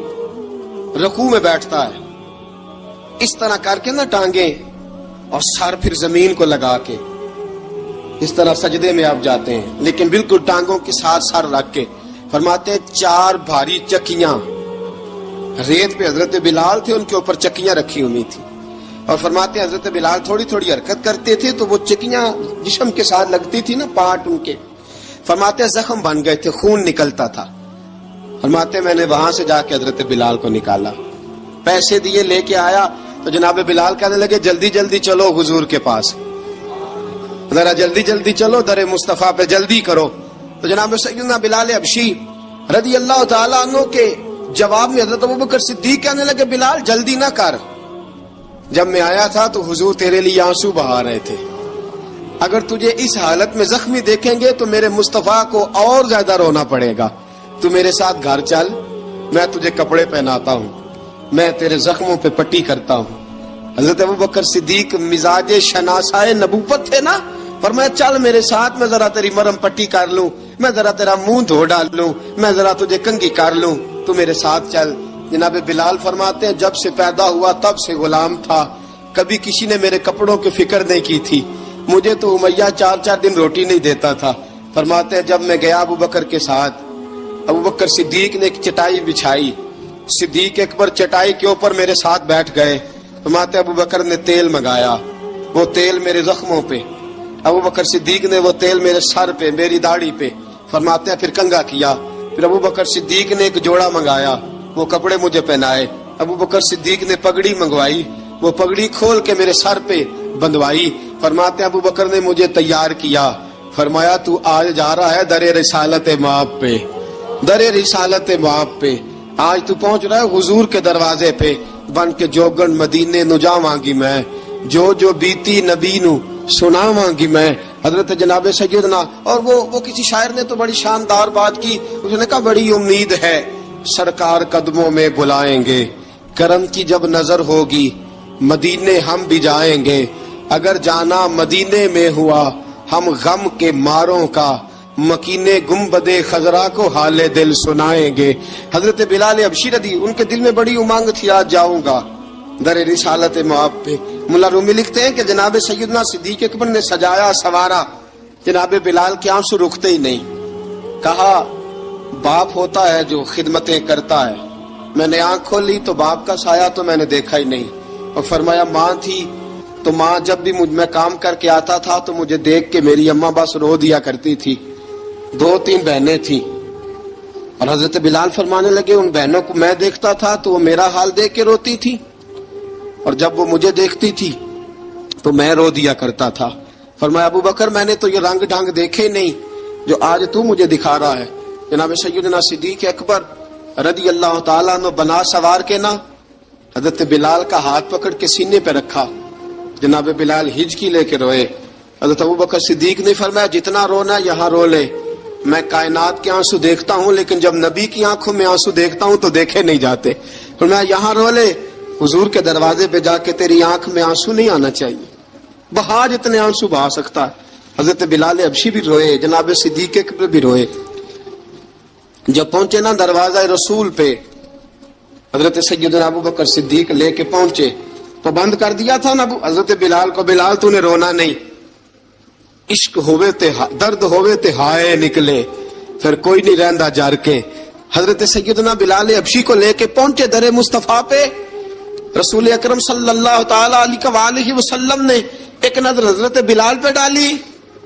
Speaker 3: رکوع میں بیٹھتا ہے اس طرح کر کے نا ٹانگیں، اور سر پھر زمین کو لگا کے اس طرح سجدے میں آپ جاتے ہیں، لیکن بالکل ٹانگوں کے ساتھ سر رکھ کے۔ فرماتے ہیں 4 بھاری چکیاں ریت پہ حضرت بلال تھے، ان کے اوپر چکیاں رکھی ہوئی تھی، اور فرماتے ہیں حضرت بلال تھوڑی تھوڑی حرکت کرتے تھے تو وہ چکیاں جسم کے ساتھ لگتی تھی نا، پارٹ ان کے، فرماتے ہیں زخم بن گئے تھے، خون نکلتا تھا۔ فرماتے ہیں میں نے وہاں سے جا کے حضرت بلال کو نکالا، پیسے دیے، لے کے آیا تو جناب بلال کہنے لگے جلدی جلدی چلو حضور کے پاس، ذرا جلدی جلدی چلو در مصطفیٰ پہ جلدی کرو۔ تو جناب سیدنا بلال حبشی رضی اللہ تعالیٰ عنہ کے جواب میں حضرت ابوبکر صدیق کہنے لگے بلال جلدی نہ کر، جب میں آیا تھا تو حضور تیرے لیے آنسو بہا رہے تھے، اگر تجھے اس حالت میں زخمی دیکھیں گے تو میرے مصطفیٰ کو اور زیادہ رونا پڑے گا، تو میرے ساتھ گھر چل، میں تجھے کپڑے پہناتا ہوں، میں تیرے زخموں پہ پٹی کرتا ہوں۔ حضرت ابوبکر صدیق مزاج شناسائے نبوت تھے نا، فرمایا چل میرے ساتھ، میں ذرا تیری مرم پٹی کر لوں، میں ذرا تیرا منہ دھو ڈال لوں، میں ذرا تجھے کنگھی کر لوں، تو میرے ساتھ چل۔ جناب بلال فرماتے ہیں جب سے پیدا ہوا تب سے غلام تھا، کبھی کسی نے میرے کپڑوں کی فکر نہیں کی تھی، مجھے تو امیہ 4 دن روٹی نہیں دیتا تھا۔ فرماتے ہیں جب میں گیا ابو بکر کے ساتھ، ابو بکر صدیق نے ایک چٹائی بچھائی، صدیق اکبر چٹائی کے اوپر میرے ساتھ بیٹھ گئے۔ فرماتے ابو بکر نے تیل منگایا، وہ تیل میرے زخموں پہ، ابو بکر صدیق نے وہ تیل میرے سر پہ، میری داڑھی پہ، فرماتے ہیں پھر کنگھا کیا، پھر ابو بکر صدیق نے ایک جوڑا منگایا، وہ کپڑے مجھے پہنائے، ابو بکر صدیق نے پگڑی منگوائی، وہ پگڑی کھول کے میرے سر پہ بندوائی۔ فرماتے ہیں ابو بکر نے مجھے تیار کیا، فرمایا تو آج جا رہا ہے در رسالت مآب پہ، در رسالت مآب پہ، آج تو پہنچ رہا ہے حضور کے دروازے پہ، بن کے جوگن مدینے نو جاواں گی میں، جو بیتی نبی نو سناواں گی میں۔ حضرت جناب سیدنا، اور وہ کسی شاعر نے تو بڑی شاندار بات کی، اس نے کہا بڑی امید ہے سرکار قدموں میں بلائیں گے، کرم کی جب نظر ہوگی مدینے ہم بھی جائیں گے، اگر جانا مدینے میں ہوا ہم غم کے ماروں کا، مکینے گنبد خضرا کو حال دل سنائیں گے۔ حضرت بلال حبشی رضی ان کے دل میں بڑی امنگ تھی آج جاؤں گا در رسالت مآب پہ۔ ملا رومی لکھتے ہیں کہ جناب سیدنا صدیق اکبر نے سجایا سوارا، جناب بلال کے آنسو رکتے ہی نہیں، کہا باپ ہوتا ہے جو خدمتیں کرتا ہے، میں نے آنکھ کھولی تو باپ کا سایہ تو میں نے دیکھا ہی نہیں، اور فرمایا ماں تھی تو ماں جب بھی میں کام کر کے آتا تھا تو مجھے دیکھ کے میری اماں بس رو دیا کرتی تھی، 2-3 بہنیں تھیں، اور حضرت بلال فرمانے لگے ان بہنوں کو میں دیکھتا تھا تو وہ میرا حال دیکھ کے روتی تھی، اور جب وہ مجھے دیکھتی تھی تو میں رو دیا کرتا تھا۔ فرمایا ابو بکر میں نے تو یہ رنگ ڈھنگ دیکھے نہیں جو آج تو مجھے دکھا رہا ہے۔ جناب سیدنا صدیق اکبر رضی اللہ تعالیٰ عنہ بنا سوار کے نا حضرت بلال کا ہاتھ پکڑ کے سینے پہ رکھا، جناب بلال ہجکی لے کے روئے۔ حضرت ابو بکر صدیق نے فرمایا جتنا رونا یہاں رو لے، میں کائنات کے آنسو دیکھتا ہوں لیکن جب نبی کی آنکھوں میں آنسو دیکھتا ہوں تو دیکھے نہیں جاتے، فرمایا یہاں رو لے، حضور کے دروازے پہ جا کے تیری آنکھ میں آنسو نہیں آنا چاہیے، بہا جتنے آنسو بہا سکتا ہے۔ حضرت بلال حبشی بھی روئے، جناب صدیق اکبر بھی روئے۔ جب پہنچے نا دروازہ رسول پہ، حضرت سیدنا ابو بکر صدیق لے کے پہنچے تو بند کر دیا تھا نا حضرت بلال کو، بلال تو نے رونا نہیں، عشق ہوئے تے درد ہوئے تے ہائے نکلے، پھر کوئی نہیں رہندا جار کے۔ حضرت سیدنا بلال حبشی کو لے کے پہنچے در مصطفیٰ پہ، رسول اکرم صلی اللہ تعالی علیہ وسلم نے ایک نظر حضرت بلال پہ ڈالی،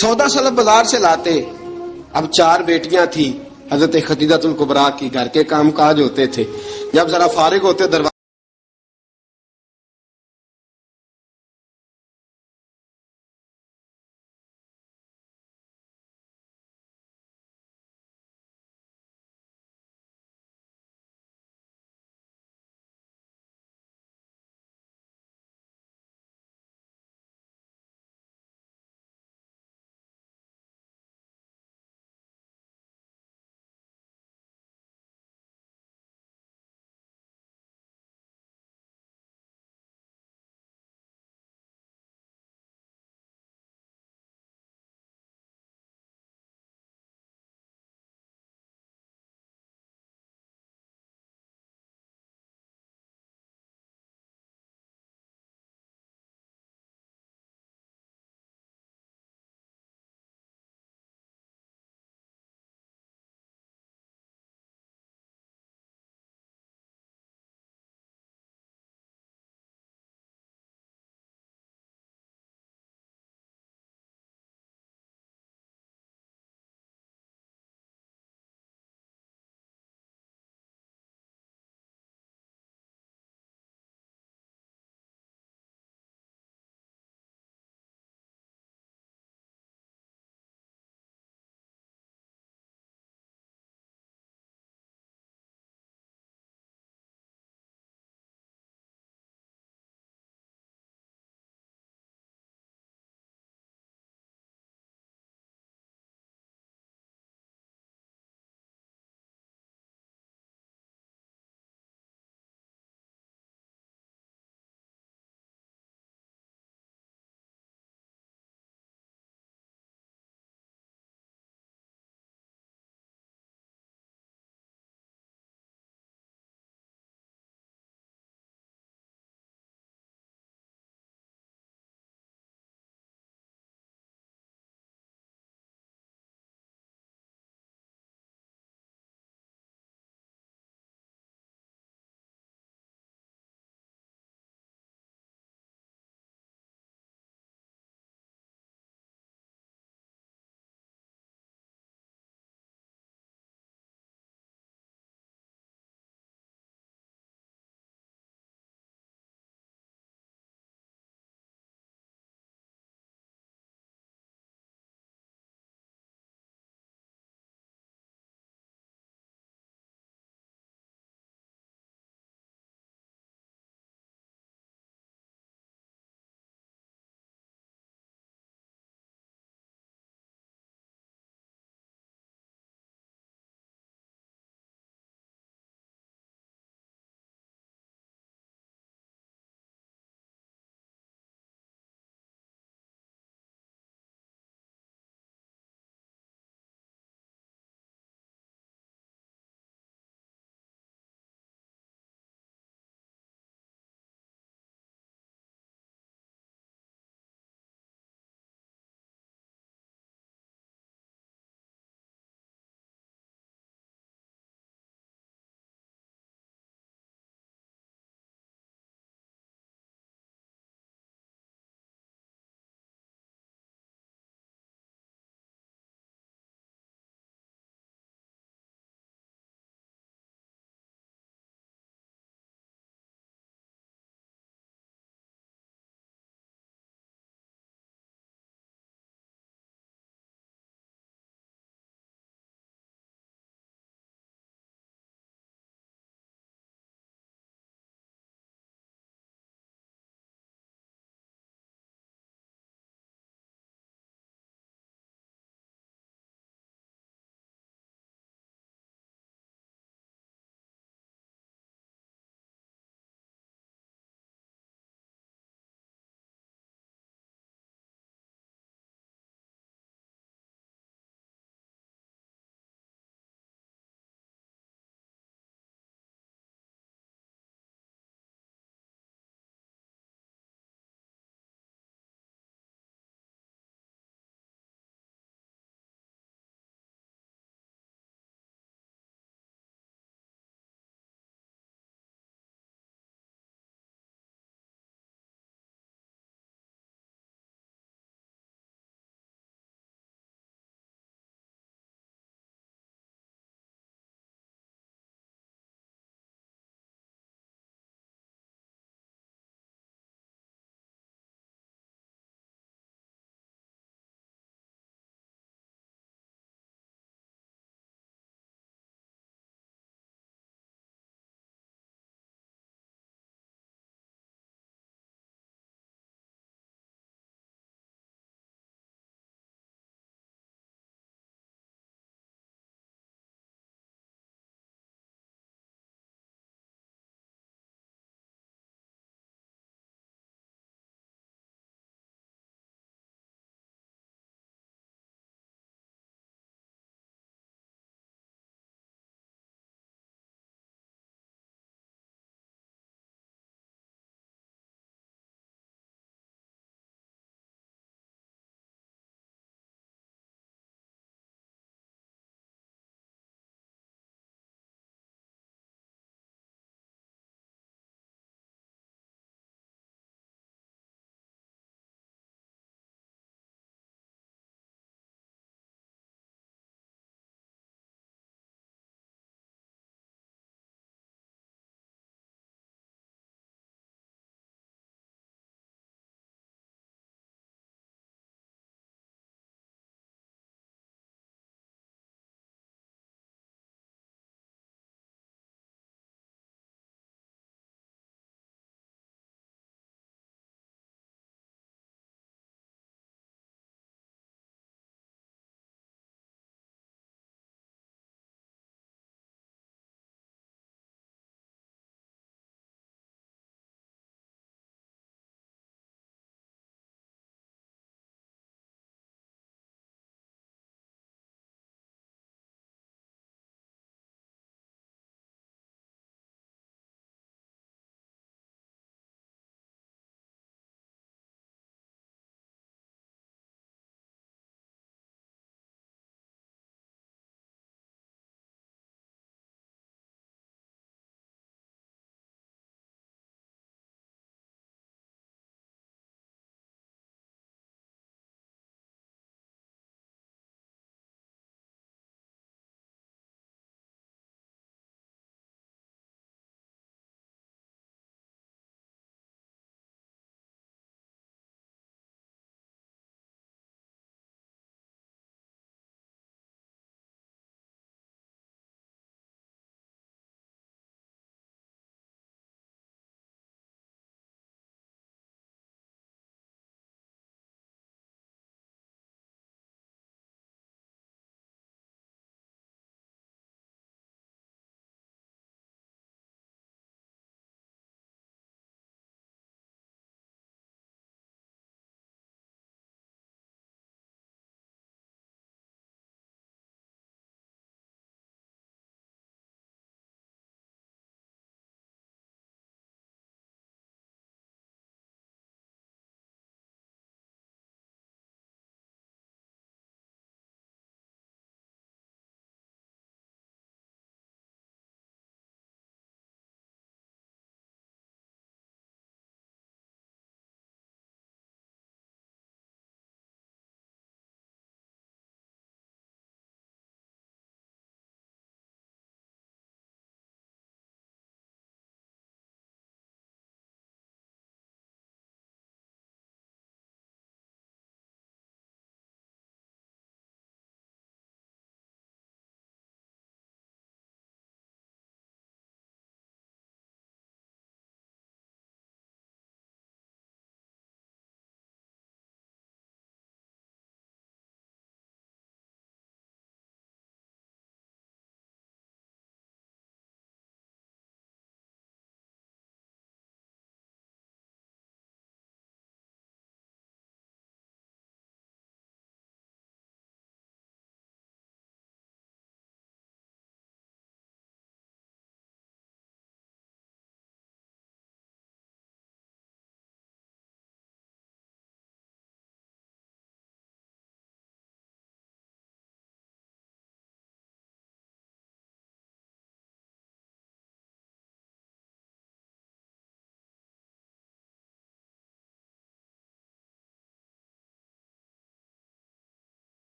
Speaker 3: سودا سلب بازار سے لاتے. اب 4 بیٹیاں تھیں حضرت خدیجہ الکبریٰ کی, گھر کے کام کاج ہوتے تھے. جب ذرا فارغ ہوتے دروازے